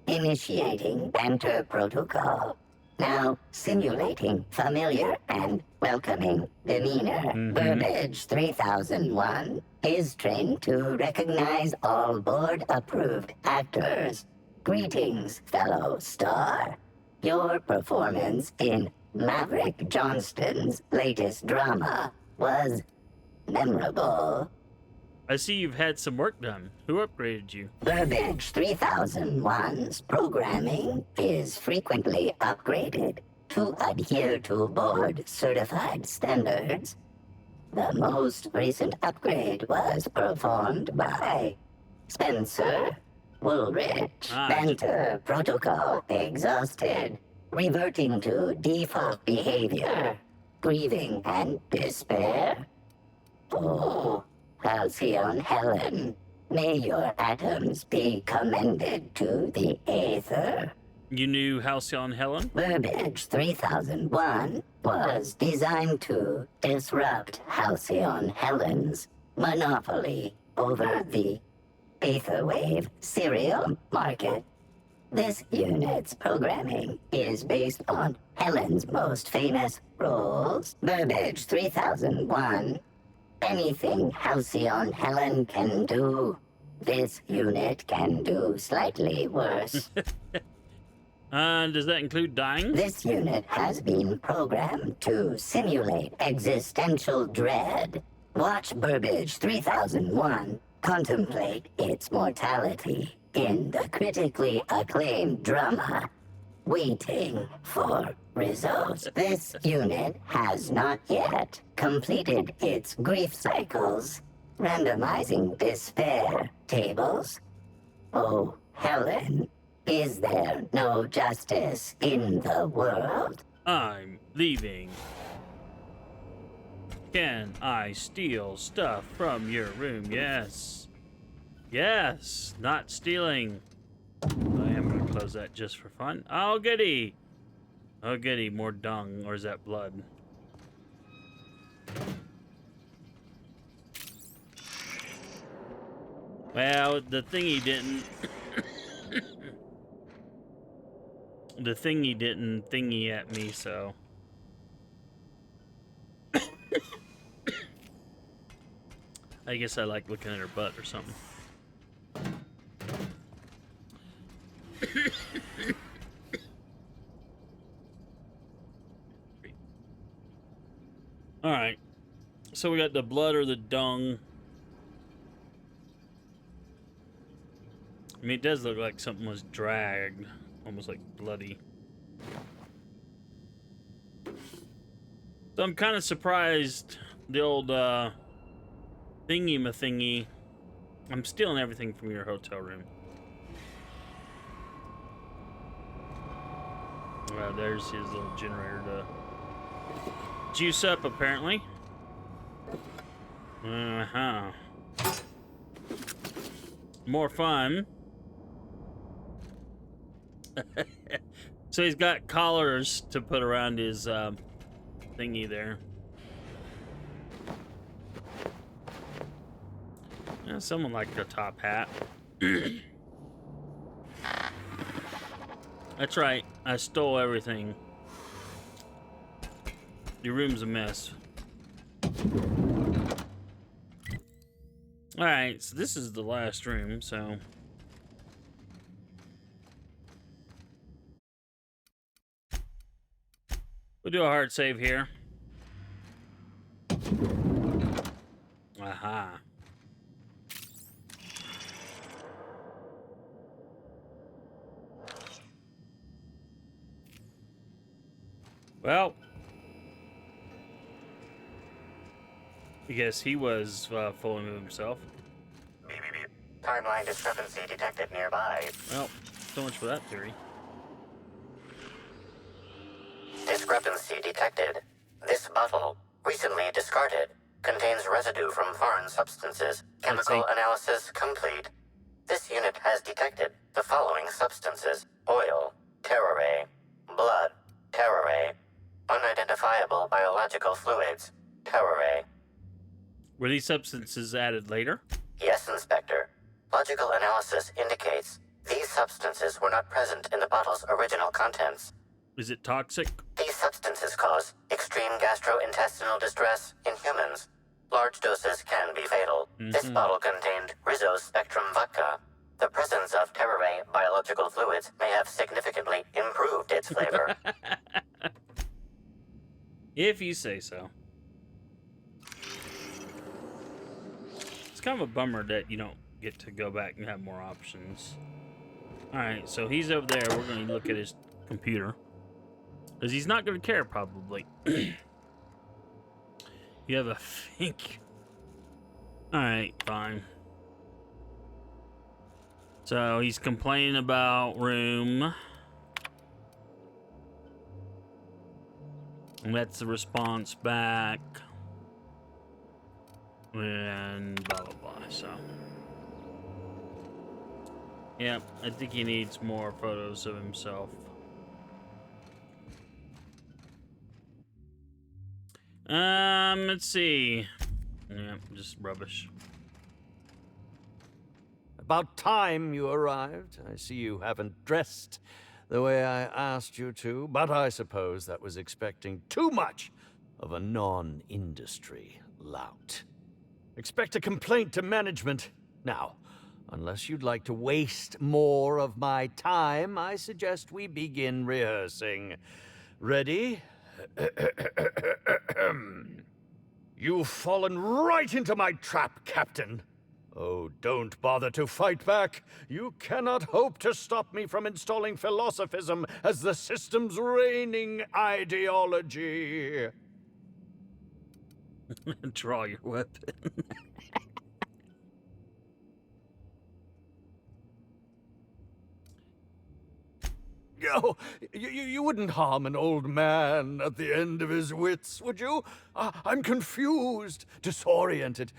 Initiating banter protocol. Now simulating familiar and welcoming demeanor. Burbage 3001 is trained to recognize all board-approved actors. Greetings, fellow star. Your performance in Maverick Johnston's latest drama was memorable. I see you've had some work done. Who upgraded you? Burbage 3001's programming is frequently upgraded to adhere to board-certified standards. The most recent upgrade was performed by Spencer Woolrich. Banter protocol exhausted, reverting to default behavior, grieving and despair. Oh. Halcyon Helen, may your atoms be commended to the Aether. You knew Halcyon Helen? Burbage 3001 was designed to disrupt Halcyon Helen's monopoly over the Aetherwave cereal market. This unit's programming is based on Helen's most famous roles. Burbage 3001. Anything Halcyon Helen can do, this unit can do slightly worse. Does that include dying? This unit has been programmed to simulate existential dread. Watch Burbage 3001 contemplate its mortality in the critically acclaimed drama, Waiting for Results. This unit has not yet completed its grief cycles, randomizing despair tables. Oh, Helen, is there no justice in the world? I'm leaving. Can I steal stuff from your room? Yes. Yes, not stealing. I am going to close that just for fun. Oh, goody. Oh, goody, more dung. Or is that blood? Well, the thingy didn't... the thingy didn't thingy at me, so... I guess I like looking at her butt or something. Alright. So we got the blood or the dung. I mean, it does look like something was dragged. Almost like bloody. So I'm kind of surprised the old thingy-ma-thingy. I'm stealing everything from your hotel room. Well, there's his little generator to juice up, apparently. Uh-huh. More fun. So he's got collars to put around his thingy there. Yeah, someone liked a top hat. That's right. I stole everything. Your room's a mess. Alright, so this is the last room, so... we'll do a hard save here. Aha. Well, I guess he was fooling with himself. Timeline discrepancy detected nearby. Well, so much for that theory. Discrepancy detected. This bottle, recently discarded, contains residue from foreign substances. Chemical analysis complete. This unit has detected the following substances: oil, terrorray, blood, terrorray, unidentifiable biological fluids, terrorray. Were these substances added later? Yes, Inspector. Logical analysis indicates these substances were not present in the bottle's original contents. Is it toxic? These substances cause extreme gastrointestinal distress in humans. Large doses can be fatal. This bottle contained Rizzo's Spectrum vodka. The presence of terrorray biological fluids may have significantly improved its flavor. If you say so. It's kind of a bummer that you don't get to go back and have more options. Alright, so he's over there. We're going to look at his computer. Because he's not going to care, probably. You have a think. Alright, fine. So he's complaining about room. And that's the response back. And blah, blah, blah. So. Yeah, I think he needs more photos of himself. Let's see. Yeah, just rubbish. About time you arrived. I see you haven't dressed the way I asked you to, but I suppose that was expecting too much of a non-industry lout. Expect a complaint to management. Now, unless you'd like to waste more of my time, I suggest we begin rehearsing. Ready? You've fallen right into my trap, Captain. Oh, don't bother to fight back. You cannot hope to stop me from installing philosophism as the system's reigning ideology. Draw your weapon. Oh, you wouldn't harm an old man at the end of his wits, would you? I'm confused, disoriented.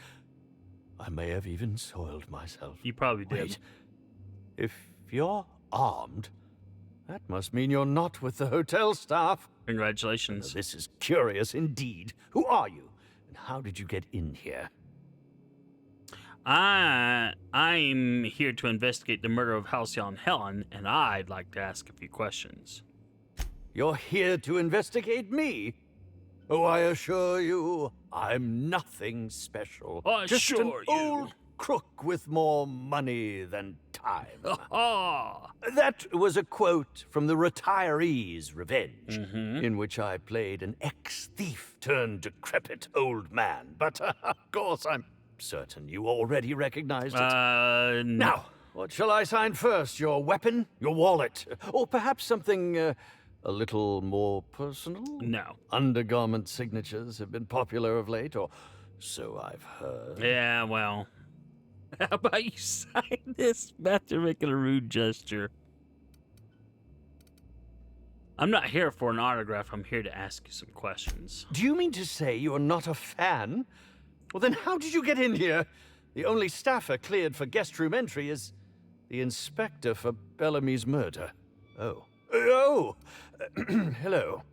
I may have even soiled myself. You probably did. Wait, if you're armed, that must mean you're not with the hotel staff. Congratulations. This is curious indeed. Who are you, and how did you get in here? I'm here to investigate the murder of Halcyon Helen, and I'd like to ask a few questions. You're here to investigate me? Oh, I assure you, I'm nothing special. Just an old crook with more money than time. That was a quote from The Retiree's Revenge, in which I played an ex-thief turned decrepit old man. But, of course, I'm certain you already recognized it. Now, what shall I sign first? Your weapon? Your wallet? Or perhaps something a little more personal? No. Undergarment signatures have been popular of late, or so I've heard. Yeah, well. How about you sign this after making a rude gesture? I'm not here for an autograph. I'm here to ask you some questions. Do you mean to say you're not a fan? Well, then how did you get in here? The only staffer cleared for guest room entry is the inspector for Bellamy's murder. Oh. Oh! Hello.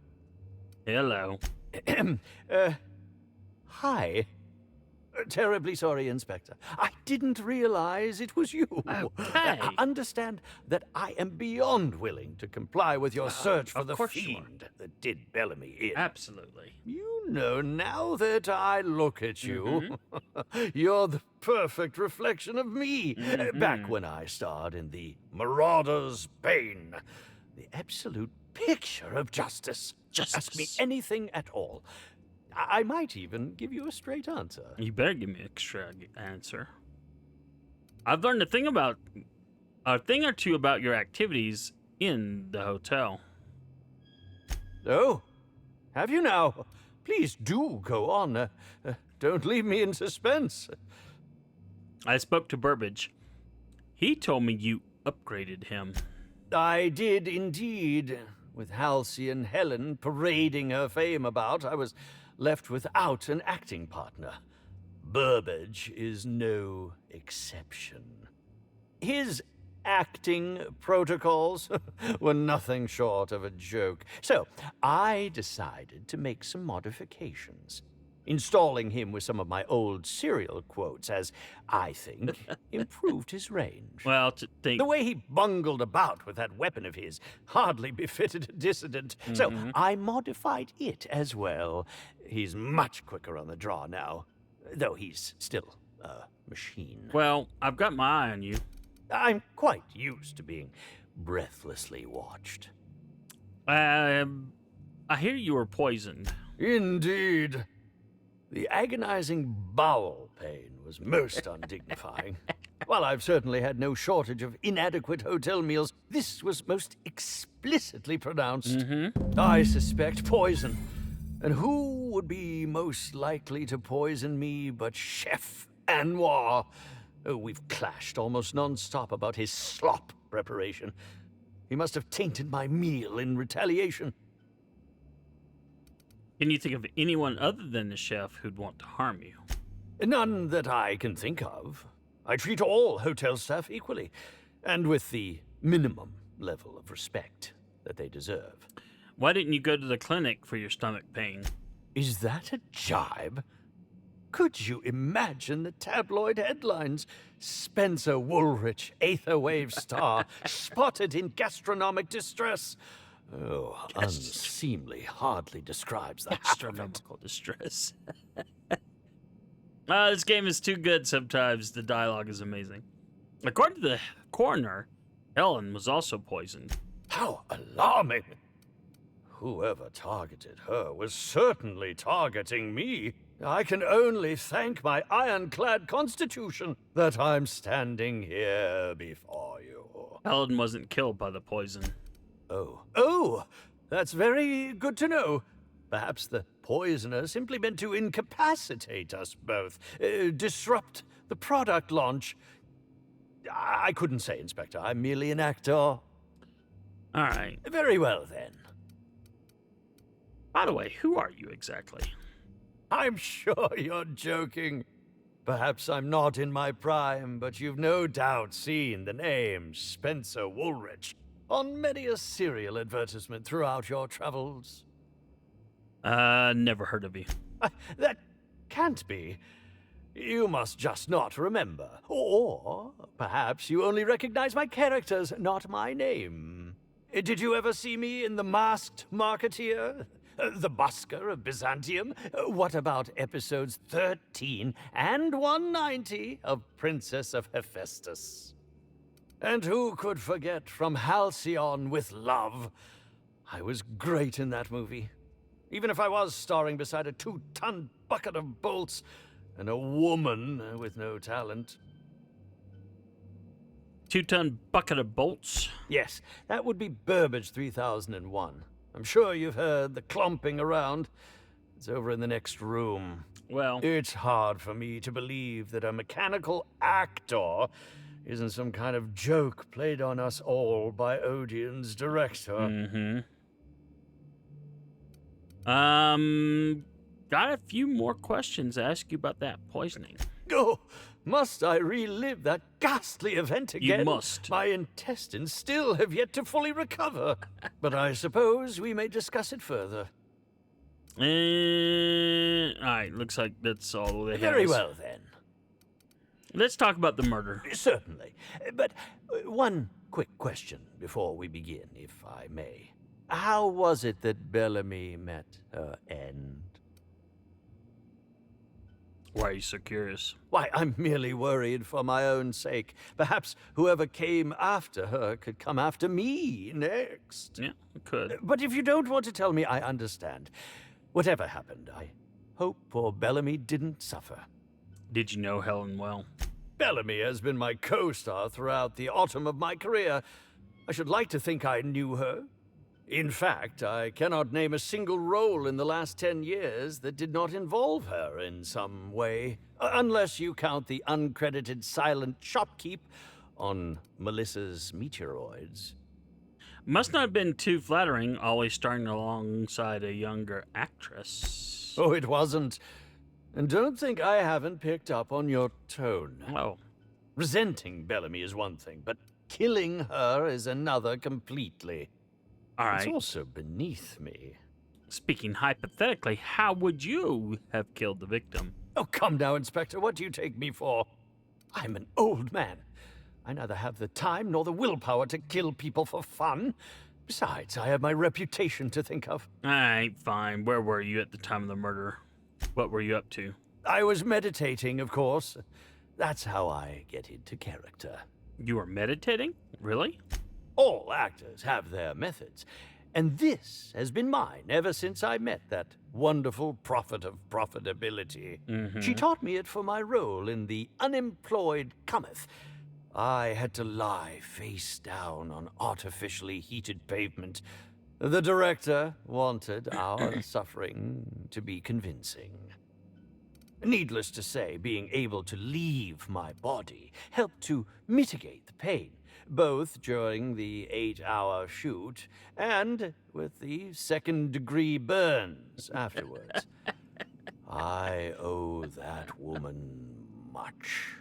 Hello. Hi. Terribly sorry, Inspector. I didn't realize it was you. Okay. Understand that I am beyond willing to comply with your search for the fiend that did Bellamy in. Absolutely. You know, now that I look at you, you're the perfect reflection of me. Back when I starred in the Marauder's Bane. The absolute picture of justice. Ask me anything at all. I might even give you a straight answer. You better give me a straight answer. I've learned a thing or two about your activities in the hotel. Oh, have you now? Please do go on. Don't leave me in suspense. I spoke to Burbage. He told me you upgraded him. I did indeed. With Halcyon Helen parading her fame about, I was left without an acting partner. Burbage is no exception. His acting protocols were nothing short of a joke. So I decided to make some modifications, installing him with some of my old serial quotes, as I think improved his range. Well, the way he bungled about with that weapon of his hardly befitted a dissident. So I modified it as well. He's much quicker on the draw now, though he's still a machine. Well, I've got my eye on you. I'm quite used to being breathlessly watched. I hear you were poisoned. Indeed. The agonizing bowel pain was most undignifying. While I've certainly had no shortage of inadequate hotel meals, this was most explicitly pronounced. I suspect poison. And who would be most likely to poison me but Chef Anwar? Oh, we've clashed almost non-stop about his slop preparation. He must have tainted my meal in retaliation. Can you think of anyone other than the chef who'd want to harm you? None that I can think of. I treat all hotel staff equally, and with the minimum level of respect that they deserve. Why didn't you go to the clinic for your stomach pain? Is that a jibe? Could you imagine the tabloid headlines? Spencer Woolrich, Aetherwave star, spotted in gastronomic distress. Oh, unseemly hardly describes the Astronomical distress. This game is too good sometimes. The dialogue is amazing. According to the coroner, Helen was also poisoned. How alarming! Whoever targeted her was certainly targeting me. I can only thank my ironclad constitution that I'm standing here before you. Helen wasn't killed by the poison. Oh, that's very good to know. Perhaps the poisoner simply meant to incapacitate us both, disrupt the product launch. I couldn't say, Inspector. I'm merely an actor. All right. Very well, then. By the way, who are you exactly? I'm sure you're joking. Perhaps I'm not in my prime, but you've no doubt seen the name Spencer Woolrich on many a serial advertisement throughout your travels. Never heard of you. That can't be. You must just not remember. Or perhaps you only recognize my characters, not my name. Did you ever see me in The Masked Marketeer? The Busker of Byzantium? What about episodes 13 and 190 of Princess of Hephaestus? And who could forget From Halcyon with Love? I was great in that movie. Even if I was starring beside a 2-ton bucket of bolts and a woman with no talent. 2-ton bucket of bolts? Yes, that would be Burbage 3001. I'm sure you've heard the clomping around. It's over in the next room. Well, it's hard for me to believe that a mechanical actor isn't some kind of joke played on us all by Odeon's director. Mm-hmm. Got a few more questions to ask you about that poisoning. Oh, must I relive that ghastly event again? You must. My intestines still have yet to fully recover. But I suppose we may discuss it further. All right, looks like that's all they have. Very well, then. Let's talk about the murder. Certainly. But one quick question before we begin, if I may. How was it that Bellamy met her end? Why are you so curious? Why, I'm merely worried for my own sake. Perhaps whoever came after her could come after me next. Yeah, it could. But if you don't want to tell me, I understand. Whatever happened, I hope poor Bellamy didn't suffer. Did you know Helen well? Bellamy has been my co-star throughout the autumn of my career. I should like to think I knew her. In fact, I cannot name a single role in the last 10 years that did not involve her in some way, unless you count the uncredited silent shopkeep on Melissa's Meteoroids. Must not have been too flattering, always starring alongside a younger actress. Oh, it wasn't. And don't think I haven't picked up on your tone. Oh. Resenting Bellamy is one thing, but killing her is another completely. All right. It's also beneath me. Speaking hypothetically, how would you have killed the victim? Oh, come now, Inspector. What do you take me for? I'm an old man. I neither have the time nor the willpower to kill people for fun. Besides, I have my reputation to think of. All right, fine. Where were you at the time of the murder? What were you up to? I was meditating, of course. That's how I get into character. You were meditating? Really? All actors have their methods, and this has been mine ever since I met that wonderful prophet of profitability. Mm-hmm. She taught me it for my role in The Unemployed Cometh. I had to lie face down on artificially heated pavement. The director wanted our suffering to be convincing. Needless to say, being able to leave my body helped to mitigate the pain, both during the 8-hour shoot and with the second-degree burns afterwards. I owe that woman much.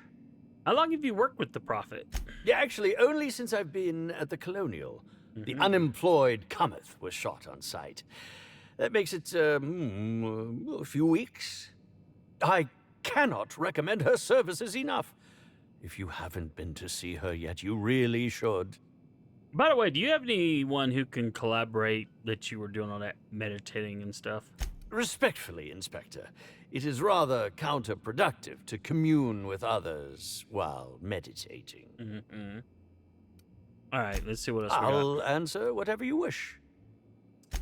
How long have you worked with the Prophet? Yeah, actually, only since I've been at the Colonial. The Unemployed Cometh was shot on site. That makes it, a few weeks. I cannot recommend her services enough. If you haven't been to see her yet, you really should. By the way, do you have anyone who can collaborate that you were doing all that meditating and stuff? Respectfully, Inspector, it is rather counterproductive to commune with others while meditating. Mm-hmm. All right, let's see what else we got. I'll answer whatever you wish.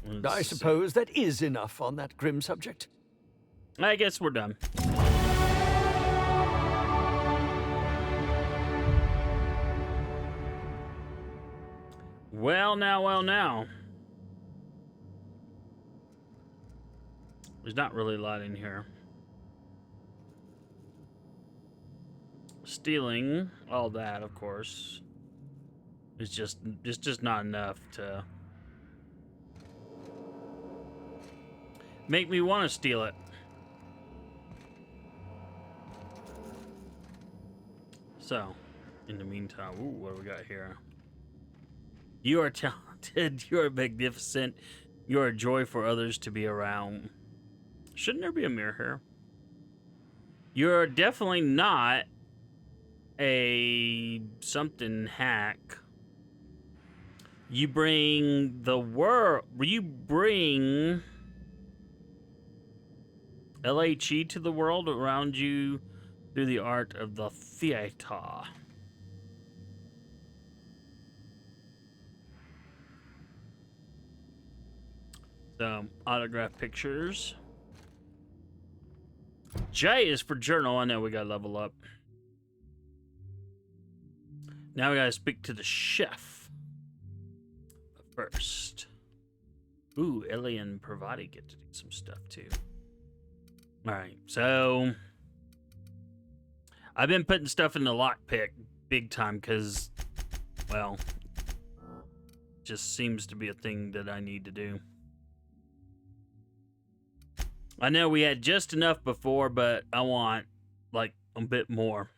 Let's I suppose that is enough on that grim subject. I guess we're done. Well, now. There's not really a lot in here. Stealing, all that, of course. It's just not enough to make me want to steal it. So, in the meantime, ooh, what do we got here? You are talented, you are magnificent, you are a joy for others to be around. Shouldn't there be a mirror here? You're definitely not a something hack. You bring the world, you bring LHE to the world around you through the art of the theater. So, autograph pictures. J is for journal. I know we gotta level up. Now we gotta speak to the chef. But first. Ooh, Ellie and Pravati get to do some stuff too. Alright, so I've been putting stuff in the lockpick big time because, well, just seems to be a thing that I need to do. I know we had just enough before, but I want, like, a bit more.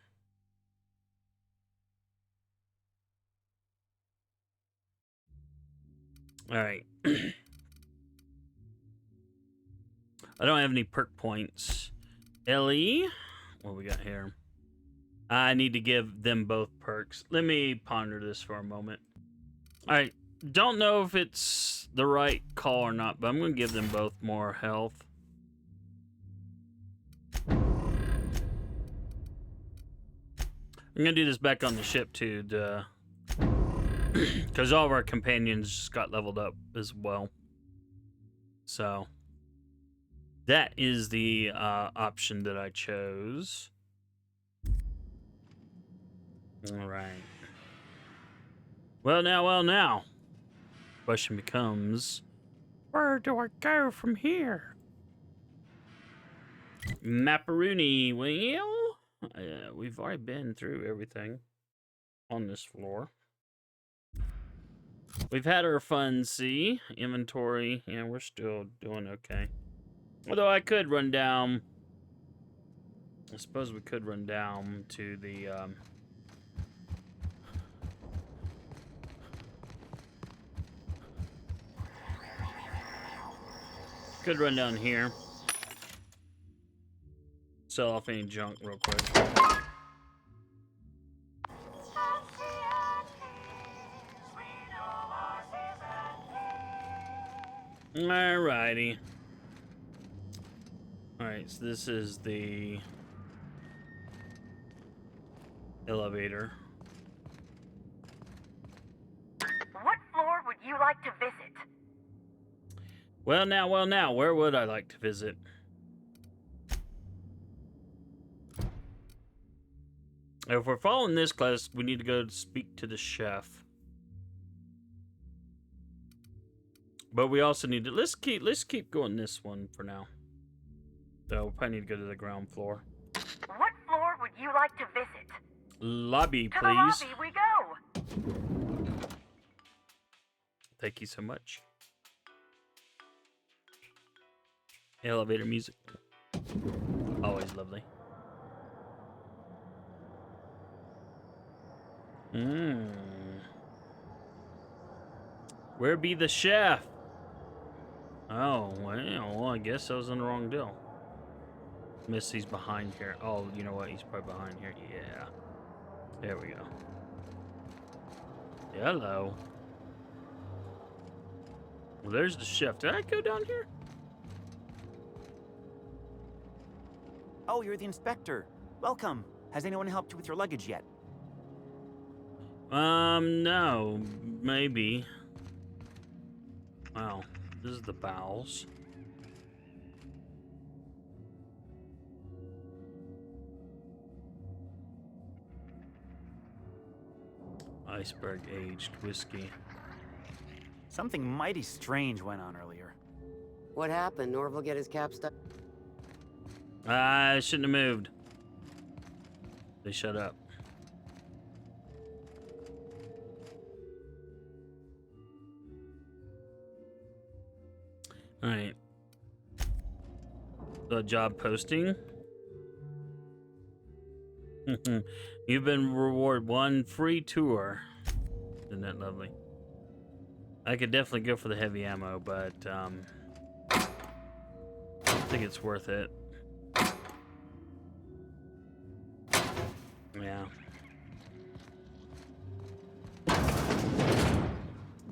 Alright. I don't have any perk points. Ellie, what we got here? I need to give them both perks. Let me ponder this for a moment. Alright, don't know if it's the right call or not, but I'm going to give them both more health. I'm going to do this back on the ship too, because all of our companions just got leveled up as well. So that is the option that I chose. All right. Well, now. Question becomes, where do I go from here? Macarooni. Well, we've already been through everything on this floor. We've had our fun, see? Inventory. Yeah, we're still doing okay. Although I could run down. I suppose we could run down to the could run down here. Sell off any junk real quick. Alrighty. Alright, so this is the elevator. What floor would you like to visit? Well, now, where would I like to visit? If we're following this class, we need to go speak to the chef. But we also need to let's keep going this one for now. So we'll probably need to go to the ground floor. What floor would you like to visit? Lobby, To please. the lobby we go. Thank you so much. Elevator music. Always lovely. Where be the chef? Oh, well, I guess I was on the wrong deal. Miss, he's behind here. Oh, you know what? He's probably behind here. Yeah. There we go. Hello. Well, there's the chef. Did I go down here? Oh, you're the inspector. Welcome. Has anyone helped you with your luggage yet? No. Maybe. Wow. This is the bowels. Iceberg aged whiskey. Something mighty strange went on earlier. What happened? Norval get his cap stuck? I shouldn't have moved. They shut up. All right. The job posting. You've been rewarded 1 free tour. Isn't that lovely? I could definitely go for the heavy ammo, but I think it's worth it. Yeah.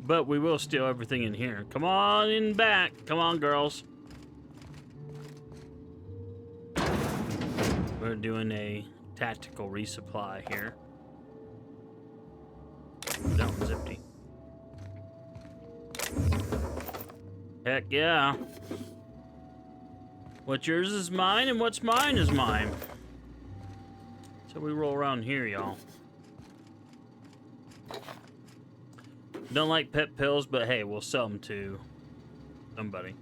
But we will steal everything in here. Come on in back. Come on, girls. We're doing a tactical resupply here. That one's empty. Heck yeah. What's yours is mine, and what's mine is mine. So we roll around here, y'all. Don't like pet pills, but hey, we'll sell them to somebody.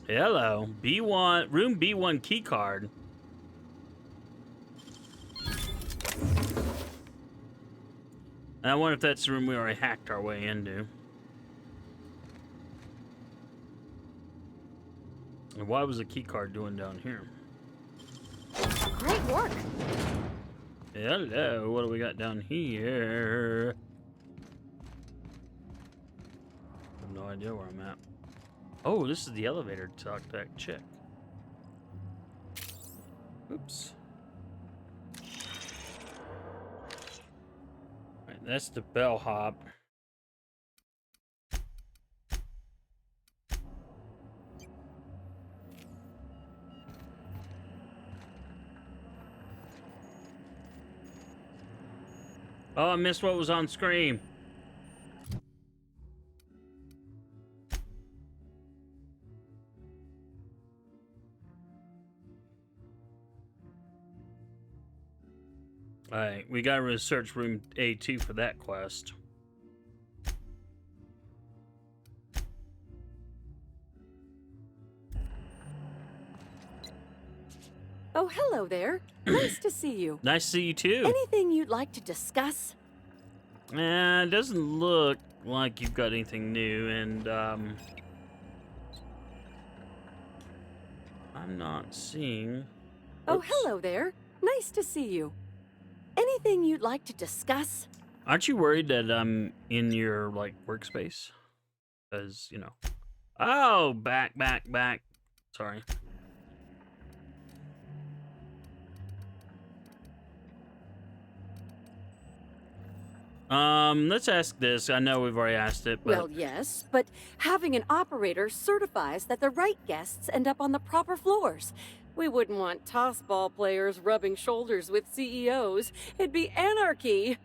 Hello. B1, room B1 key card. I wonder if that's the room we already hacked our way into. And why was the key card doing down here? Great work. Hello, what do we got down here? I have no idea where I'm at. Oh, this is the elevator to talk to that chick. Oops. Right, that's the bellhop. Oh, I missed what was on screen. Alright, we gotta research room A2 for that quest. Oh, hello there. Nice to see you. Nice to see you too. Anything you'd like to discuss? It doesn't look like you've got anything new, and I'm not seeing. Oh, hello there. Nice to see you. Anything you'd like to discuss? Aren't you worried that I'm in your like workspace? Because, you know. Oh, back. Sorry. Let's ask this. I know we've already asked it, but... Well, yes, but having an operator certifies that the right guests end up on the proper floors. We wouldn't want tossball players rubbing shoulders with CEOs. It'd be anarchy.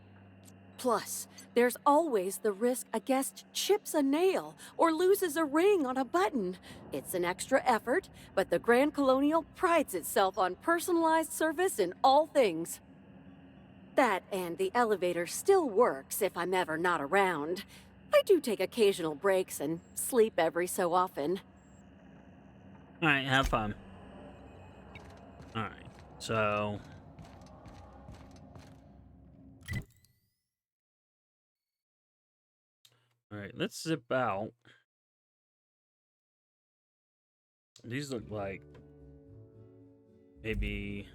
Plus, there's always the risk a guest chips a nail or loses a ring on a button. It's an extra effort, but the Grand Colonial prides itself on personalized service in all things. That and the elevator still works if I'm ever not around. I do take occasional breaks and sleep every so often. Alright, have fun. Alright, so... Alright, let's zip out. These look like... maybe...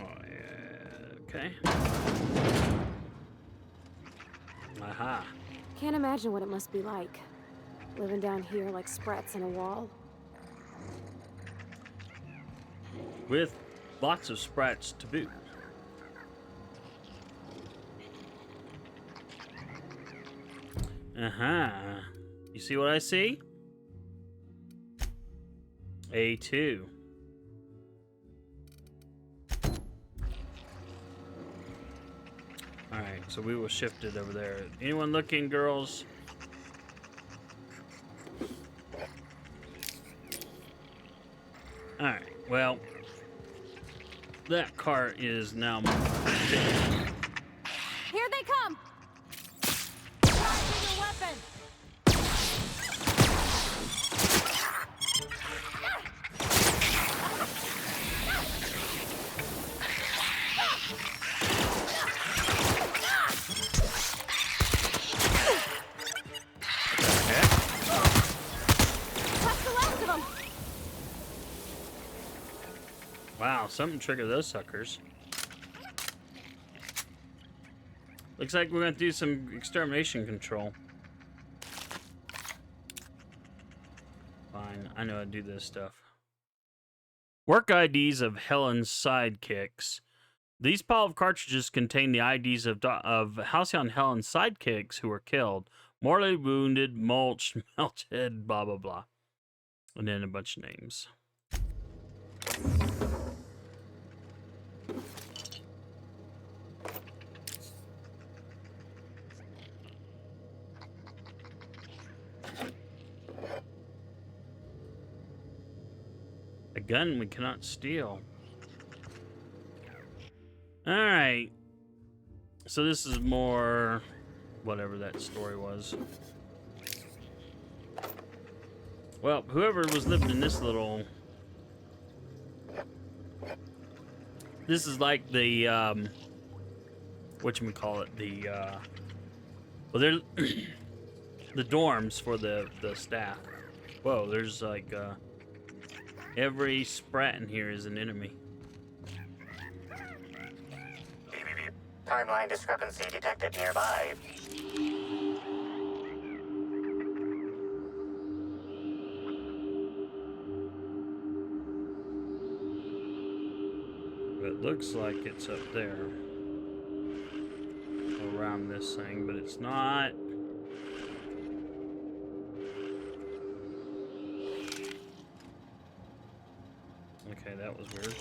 Oh, yeah. Okay. imagine what it must be like, living down here like sprats in a wall. With lots of sprats to boot. You see what I see? A2. Alright, so we will shift it over there. Anyone looking, girls? Alright, well, that car is now dead. Here they come! Drop your weapon! Wow, something triggered those suckers. Looks like we're gonna do some extermination control. Fine, I know how to do this stuff. Work IDs of Helen's sidekicks. These pile of cartridges contain the IDs of Halcyon Helen's sidekicks who were killed. Mortally wounded, mulched, melted, blah, blah, blah. And then a bunch of names. A gun we cannot steal. Alright. So this is more whatever that story was. Well, whoever was living in this little... This is like the, whatchamacallit, the, well, they're, the dorms for the staff. Whoa, there's like, every sprat in here is an enemy. Timeline discrepancy detected nearby. It looks like it's up there around this thing, but it's not. Okay, that was weird.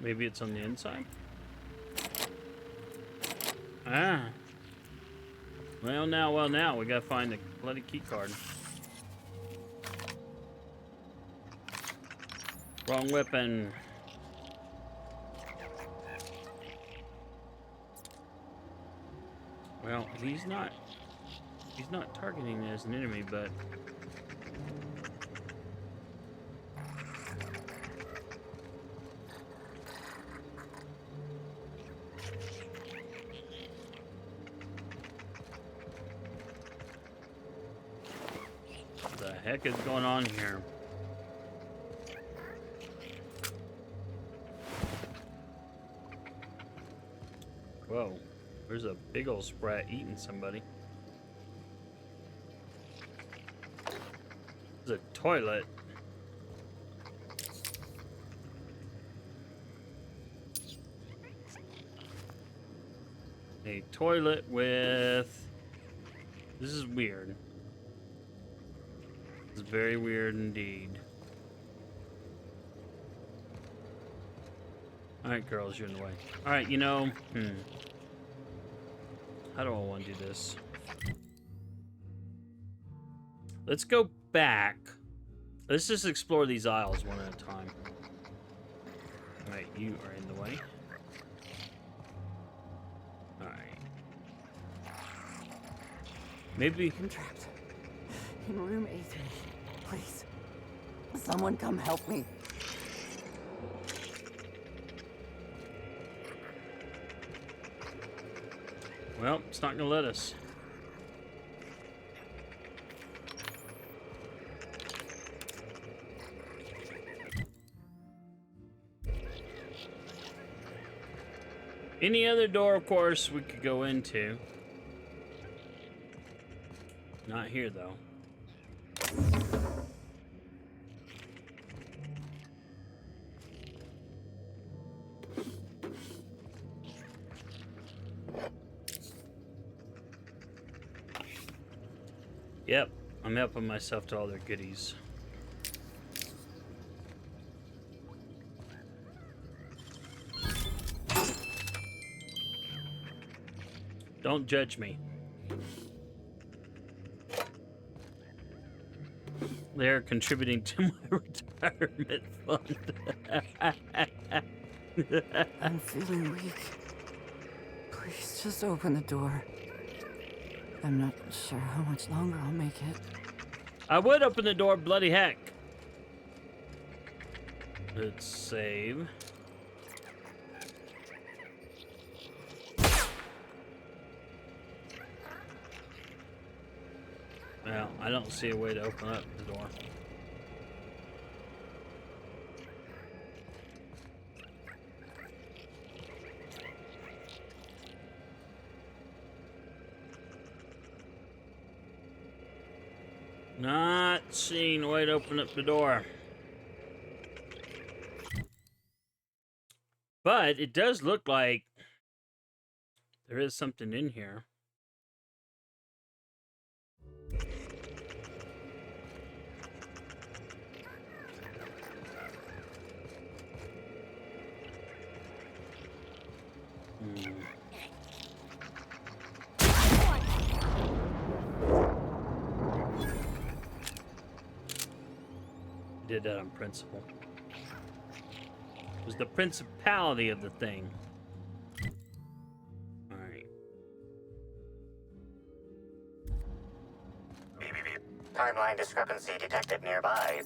Maybe it's on the inside? Ah. Well, now, we gotta find the bloody key card. Wrong weapon. Well, he's not targeting me as an enemy, but what the heck is going on here? Whoa, there's a big old sprat eating somebody. There's a toilet. A toilet with... This is weird. It's very weird indeed. Alright, girls, you're in the way. Alright, you know, how do I want to do this? Let's go back. Let's just explore these aisles one at a time. Alright, you are in the way. Alright. Maybe... I'm trapped in room 8. Please, someone come help me. Well, it's not gonna let us. Any other door, of course, we could go into. Not here, though. Yep, I'm helping myself to all their goodies. Don't judge me. They're contributing to my retirement fund. I'm feeling weak. Please just open the door. I'm not sure how much longer I'll make it. I would open the door, bloody heck. Let's save. Well, I don't see a way to open up the door. Not seeing a way to open up the door. But it does look like there is something in here. Did that on principle. It was the principality of the thing. Alright. Timeline discrepancy detected nearby.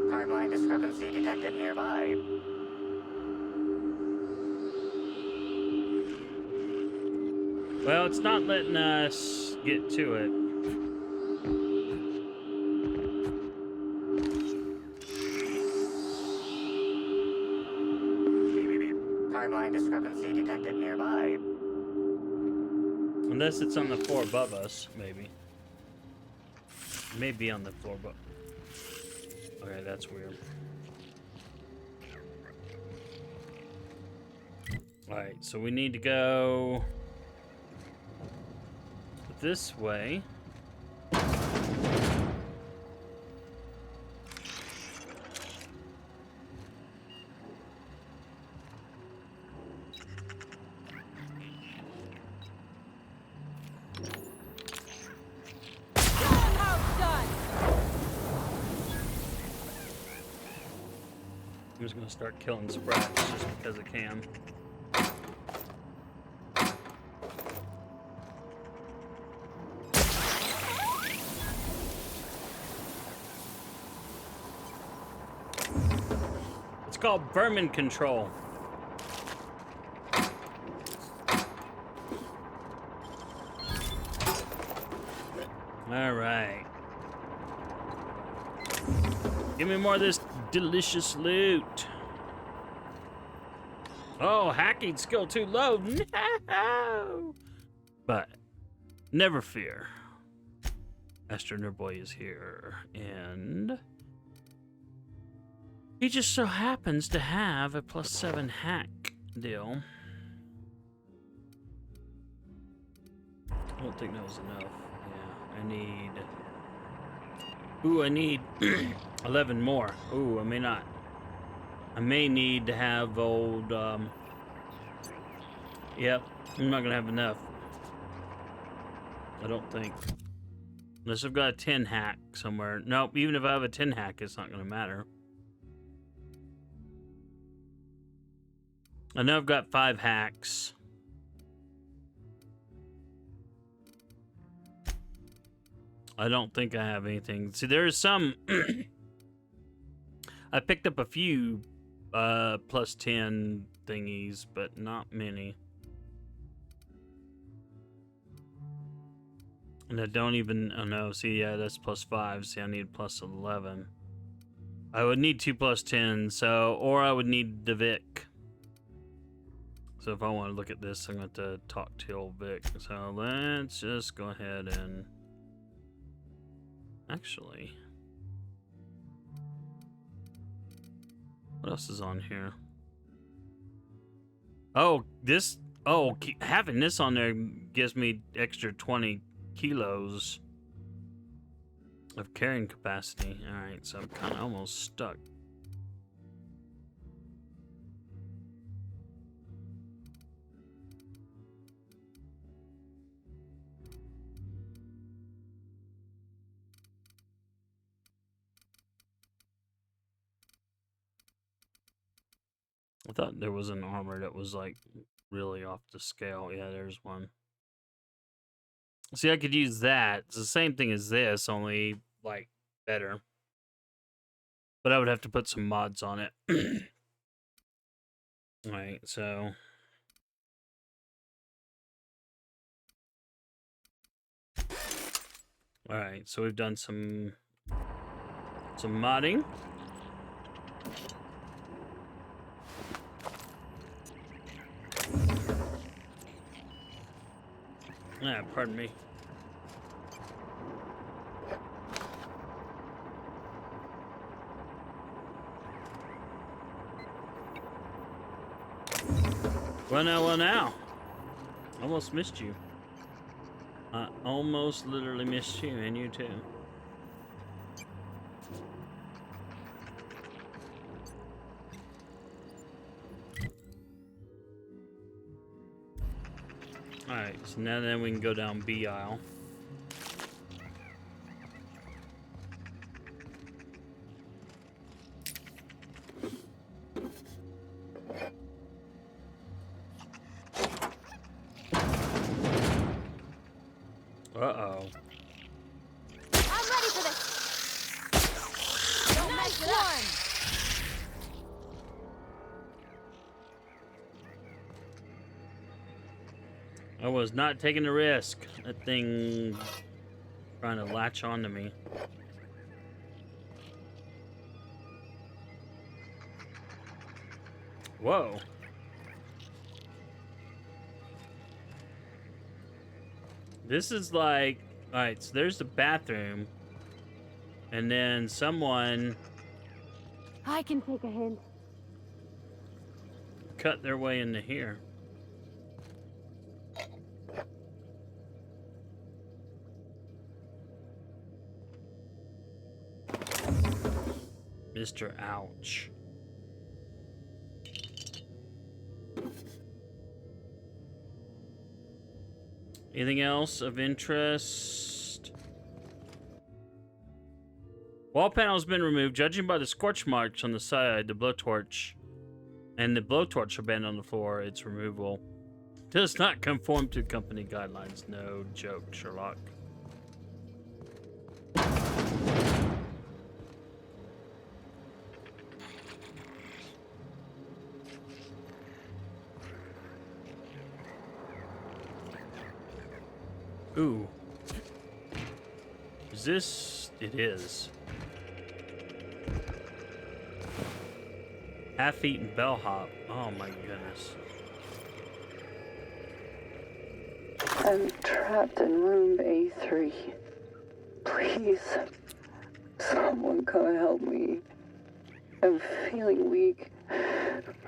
Timeline discrepancy detected nearby. Well, it's not letting us get to it. Timeline discrepancy detected nearby. Unless it's on the floor above us, maybe. It may be on the floor above. Okay, that's weird. Alright, so we need to go this way. I'm just gonna start killing sprats just because I can. It's called vermin control. All right. Give me more of this delicious loot. Oh, hacking skill too low. No! But never fear. AstroNerdBoy is here, and he just so happens to have a +7 hack deal. I don't think that was enough. Yeah, I need... Ooh, I need 11 more. Ooh, I may not. I may need to have old, Yep, I'm not gonna have enough. I don't think. Unless I've got a 10 hack somewhere. Nope, even if I have a 10 hack, it's not gonna matter. I know I've got 5 hacks. I don't think I have anything. See, there's some... I picked up a few +10 thingies, but not many. And I don't even, oh no, see, yeah, that's +5. See, I need +11. I would need 2 + 10, so, or I would need the Vic. So if I want to look at this, I'm going to have to talk to old Vic. So let's just go ahead and, actually, what else is on here? Oh, this, oh, having this on there gives me extra 20 kilos of carrying capacity. All right, so I'm kind of almost stuck. I thought there was an armor that was like really off the scale. Yeah, there's one. See, I could use that. It's the same thing as this, only like better. But I would have to put some mods on it. Alright, so alright, so we've done some modding. Yeah, pardon me. Well now. Almost missed you. I almost literally missed you, and you too. Alright, so now then we can go down B aisle. Uh-oh. I'm ready for this. Don't mess it up. I was not taking the risk. That thing trying to latch onto me. Whoa. This is like, all right, so there's the bathroom. And then someone I can take a hint. cut their way into here. Mr. Ouch. Anything else of interest? Wall panel has been removed. Judging by the scorch marks on the side, the blowtorch and the blowtorch abandoned on the floor, its removal does not conform to company guidelines. No joke, Sherlock. Ooh. Is this? It is. Half-eaten bellhop. Oh my goodness. I'm trapped in room A3. Please, someone come help me. I'm feeling weak.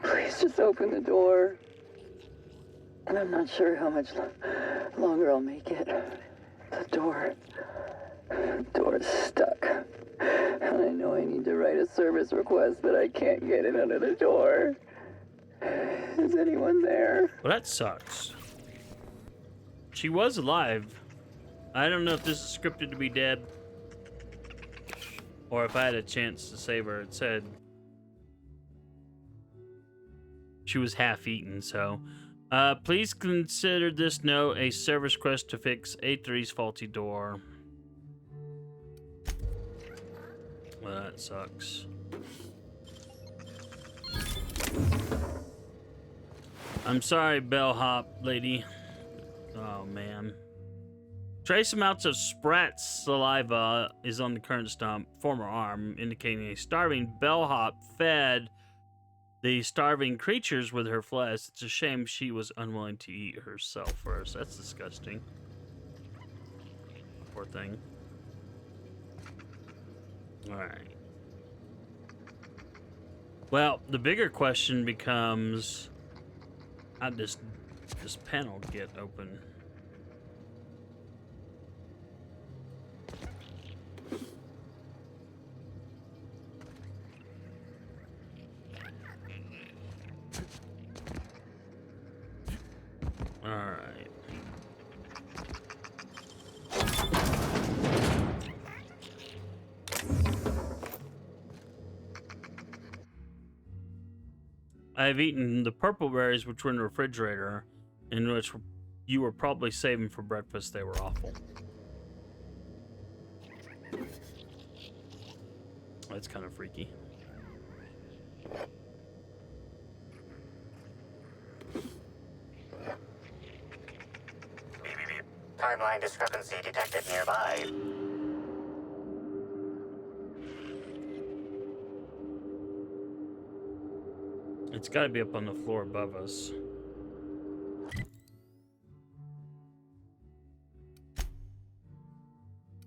Please just open the door. And I'm not sure how much longer I'll make it. The door is stuck. And I know I need to write a service request, but I can't get it under the door. Is anyone there? Well, that sucks. She was alive. I don't know if this is scripted to be dead or if I had a chance to save her. It said she was half-eaten, so... please consider this note a service request to fix A3's faulty door. Well, that sucks. I'm sorry, bellhop lady. Oh, man. Trace amounts of Sprat's saliva is on the current stump, former arm, indicating a starving bellhop fed the starving creatures with her flesh. It's a shame she was unwilling to eat herself first. That's disgusting. Poor thing. Alright. Well, the bigger question becomes, how does this panel get open? Alright. I've eaten the purpleberries which were in the refrigerator, in which you were probably saving for breakfast. They were awful. That's kind of freaky. Timeline discrepancy detected nearby. It's got to be up on the floor above us.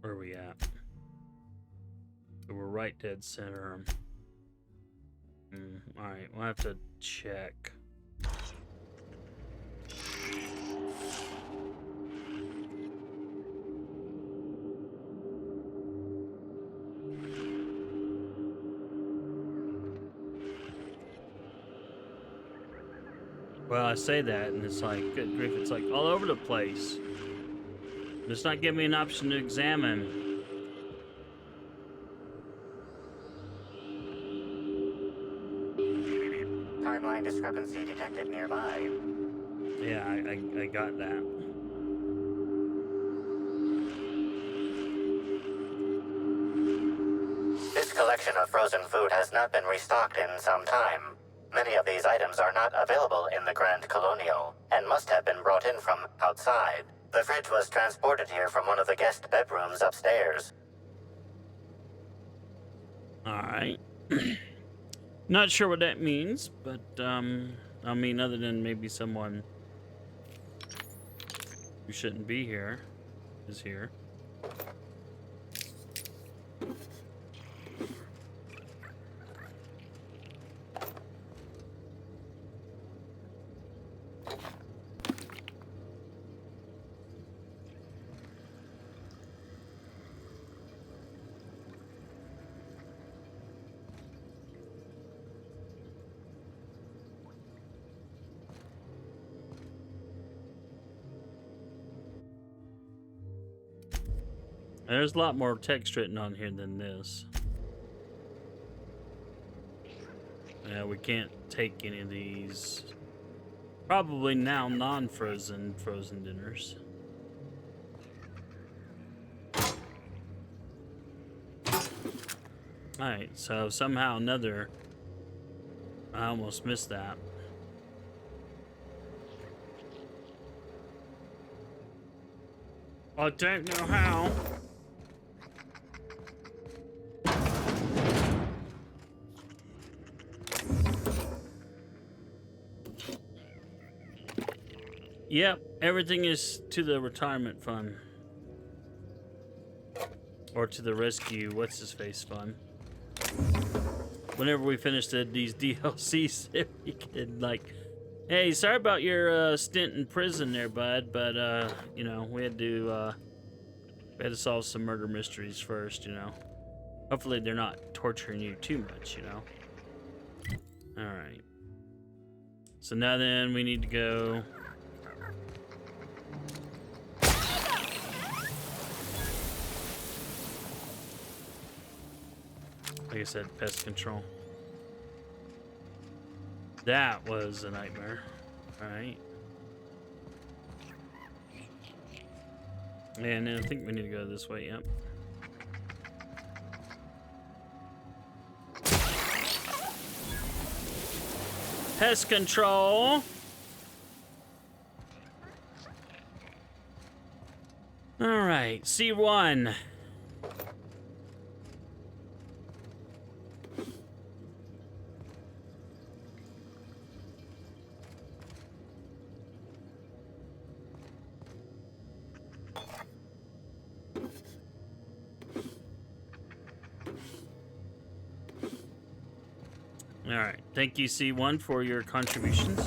Where are we at? So we're right dead center. Alright, we'll have to check. Well, I say that, and it's like, good grief, it's like all over the place. It's not giving me an option to examine. Timeline discrepancy detected nearby. Yeah, I got that. This collection of frozen food has not been restocked in some time. Many of these items are not available in the Grand Colonial, and must have been brought in from outside. The fridge was transported here from one of the guest bedrooms upstairs. Alright. Not sure what that means, but, I mean, other than maybe someone who shouldn't be here is here. There's a lot more text written on here than this. Yeah, we can't take any of these. Probably now non-frozen dinners. Alright, so somehow or another, I almost missed that. I don't know how. Yep, everything is to the retirement fund. Or to the rescue, what's his face fund. Whenever we finish these DLCs, if we can, like, hey, sorry about your stint in prison there, bud, but you know, we had to solve some murder mysteries first, you know. Hopefully they're not torturing you too much, you know. Alright. So now then we need to go. Like I said, pest control. That was a nightmare. Alright. And I think we need to go this way, yep. Pest control. Alright. right, C1. Alright, thank you C1 for your contributions.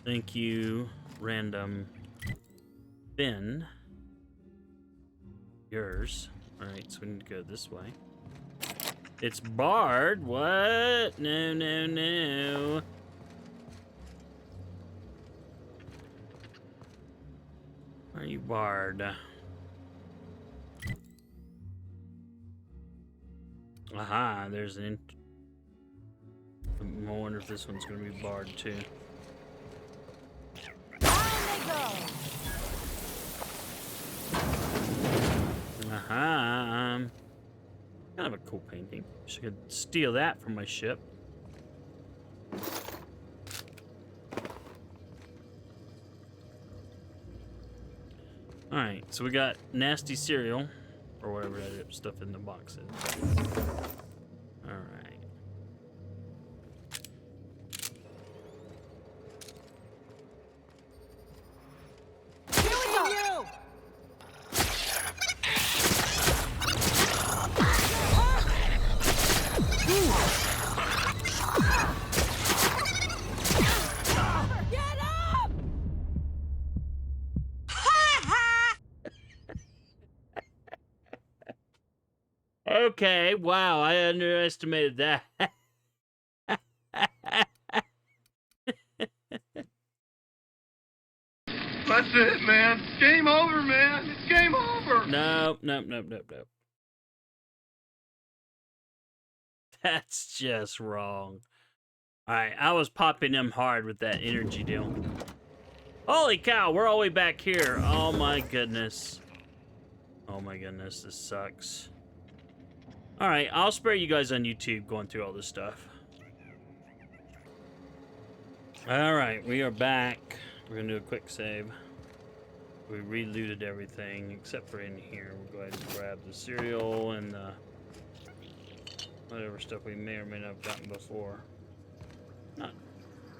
Thank you, Random Ben. Yours. Alright, so we need to go this way. It's barred. What? No, no, no. Why are you barred? Aha, there's an... I wonder if this one's going to be barred too. Aha. Kind of a cool painting. Wish I could steal that from my ship. Alright, so we got nasty cereal, or whatever that stuff in the box is. Alright. Okay, wow, I underestimated that. That's it, man. Game over, man. It's game over. No. That's just wrong. Alright, I was popping them hard with that energy deal. Holy cow, we're all the way back here. Oh my goodness. Oh my goodness, this sucks. Alright, I'll spare you guys on YouTube going through all this stuff. Alright, we are back. We're gonna do a quick save. We re-looted everything except for in here. We'll go ahead and grab the cereal and the whatever stuff we may or may not have gotten before. Not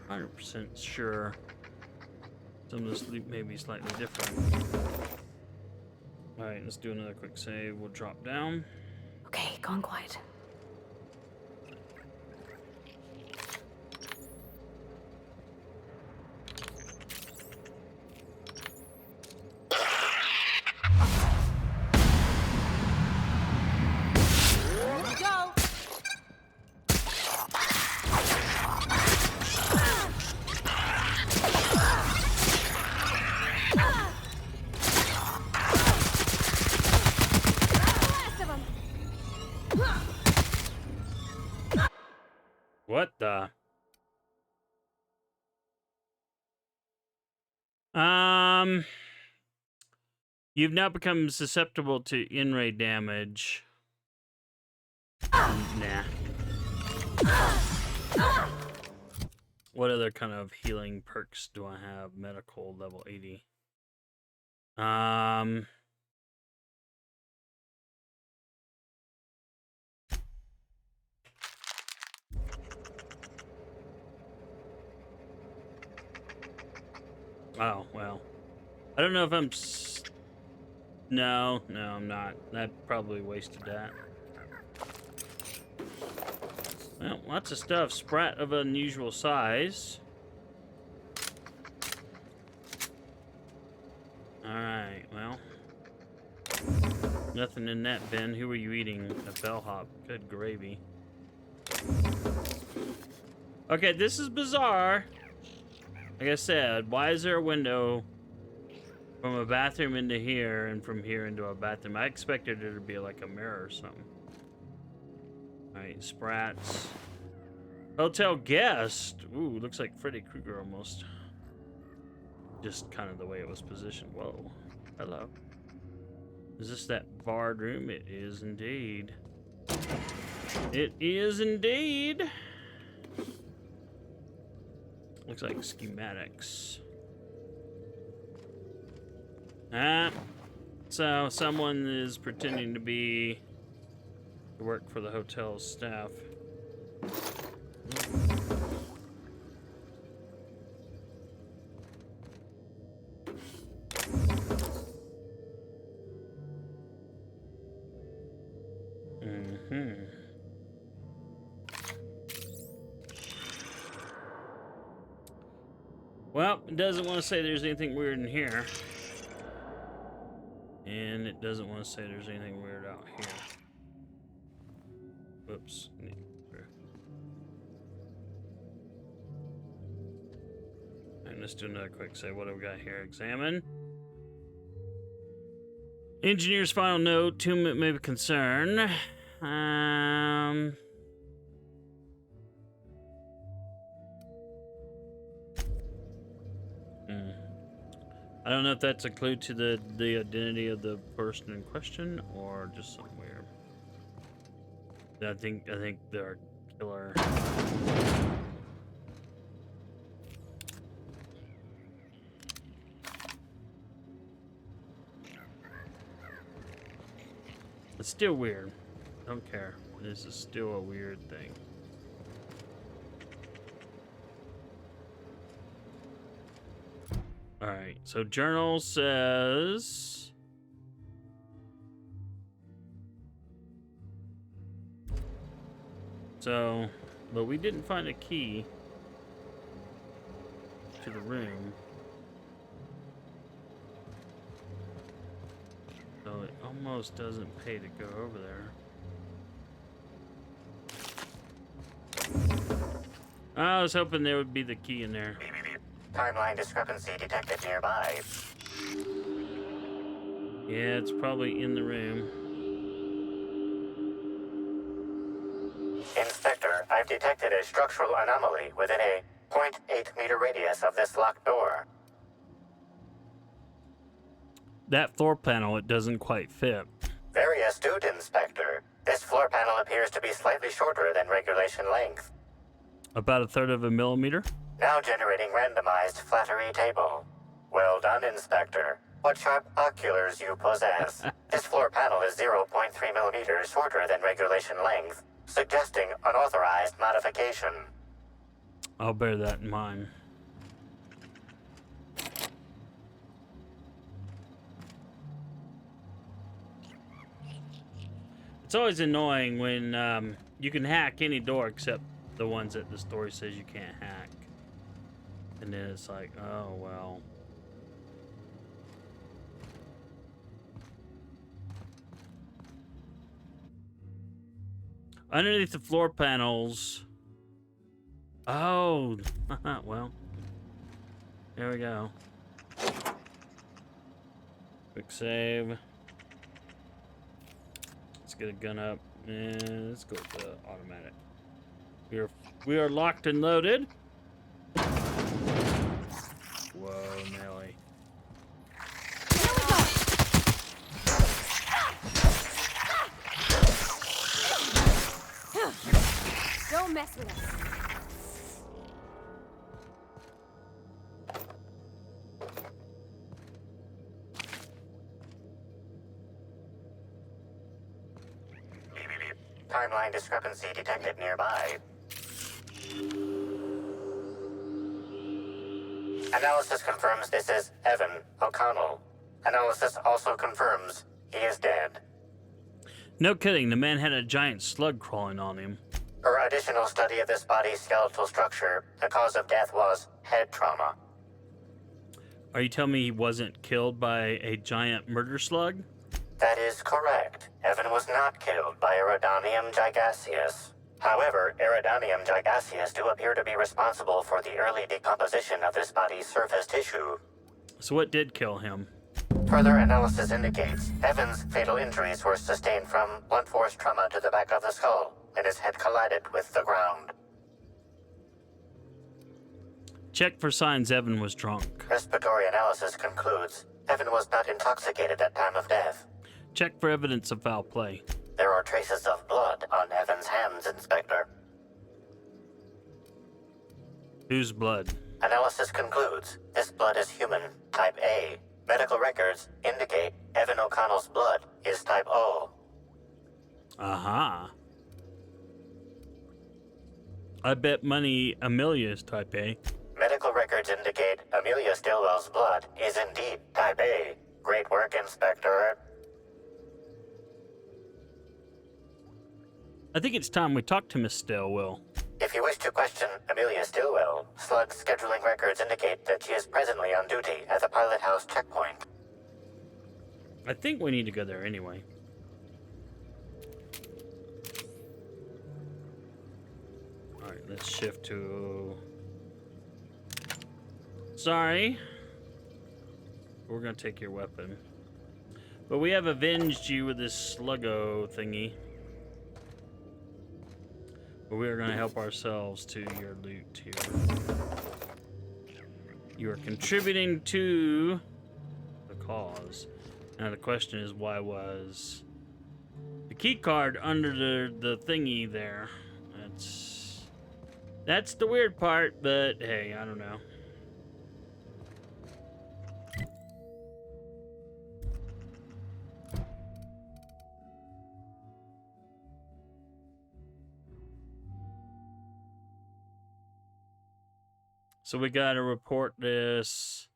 100% sure. Some of this loot may be slightly different. Alright, let's do another quick save. We'll drop down. Okay, gone quiet. What the? You've now become susceptible to in-ray damage. Nah. What other kind of healing perks do I have? Medical level 80. Oh, well. I don't know if I'm... No, I'm not. I probably wasted that. Well, lots of stuff. Sprat of unusual size. Alright, well. Nothing in that bin. Who are you eating? A bellhop. Good gravy. Okay, this is bizarre. Like I said, why is there a window from a bathroom into here and from here into a bathroom? I expected it to be like a mirror or something. Alright, Sprats. Hotel guest. Ooh, looks like Freddy Krueger almost. Just kind of the way it was positioned. Whoa. Hello. Is this that barred room? It is indeed. It is indeed. Looks like schematics. so someone is pretending to work for the hotel staff. Well, it doesn't want to say there's anything weird in here. And it doesn't want to say there's anything weird out here. Whoops. And let's do another quick save. What do we got here? Examine. Engineer's final note. 2 minute maybe concern. I don't know if that's a clue to the identity of the person in question or just something weird. I think they're killer. It's still weird. Don't care. This is still a weird thing. Alright, so journal says... So, but we didn't find a key to the room. So it almost doesn't pay to go over there. I was hoping there would be the key in there. Timeline discrepancy detected nearby. Yeah, it's probably in the room. Inspector, I've detected a structural anomaly within a 0.8 meter radius of this locked door. That floor panel, it doesn't quite fit. Very astute, Inspector. This floor panel appears to be slightly shorter than regulation length. About 1/3 of a millimeter? Now generating randomized flattery table. Well done, Inspector. What sharp oculars you possess. This floor panel is 0.3 millimeters shorter than regulation length, suggesting unauthorized modification. I'll bear that in mind. It's always annoying when you can hack any door except the ones that the story says you can't hack. And then it's like, oh, well. Underneath the floor panels. Oh, well. There we go. Quick save. Let's get a gun up. And let's go with the automatic. We are locked and loaded. Whoa, Nelly. Don't mess with us. Timeline discrepancy detected nearby. Analysis confirms this is Evan O'Connell. Analysis also confirms he is dead. No kidding, the man had a giant slug crawling on him. Per additional study of this body's skeletal structure, the cause of death was head trauma. Are you telling me he wasn't killed by a giant murder slug? That is correct. Evan was not killed by Eridanium gigaseus. However, Eridanium gigaseus do appear to be responsible for the early decomposition of this body's surface tissue. So what did kill him? Further analysis indicates Evan's fatal injuries were sustained from blunt force trauma to the back of the skull, and his head collided with the ground. Check for signs Evan was drunk. Respiratory analysis concludes Evan was not intoxicated at time of death. Check for evidence of foul play. There are traces of blood on Evan's hands, Inspector. Whose blood? Analysis concludes this blood is human, type A. Medical records indicate Evan O'Connell's blood is type O. Aha. I bet money Amelia is type A. Medical records indicate Amelia Stillwell's blood is indeed type A. Great work, Inspector. I think it's time we talk to Miss Stillwell. If you wish to question Amelia Stillwell, Slug's scheduling records indicate that she is presently on duty at the Pilot House checkpoint. I think we need to go there anyway. Alright, let's shift to... Sorry. We're gonna take your weapon. But we have avenged you with this sluggo thingy. But we are gonna help ourselves to your loot here. You are contributing to the cause. Now the question is, why was the key card under the thingy there? That's the weird part, but hey, I don't know. So we gotta report this.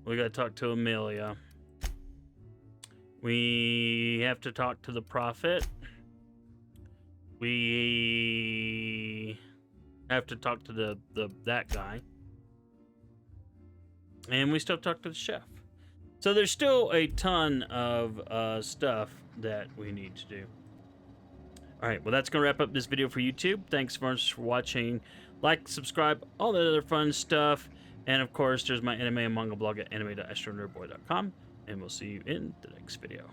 We gotta talk to Amelia. We have to talk to the Prophet. We have to talk to that guy. And we still have to talk to the chef. So there's still a ton of stuff that we need to do. Alright, well that's going to wrap up this video for YouTube. Thanks so much for watching. Like, subscribe, all that other fun stuff. And of course, there's my anime and manga blog at anime.astronerdboy.com. And we'll see you in the next video.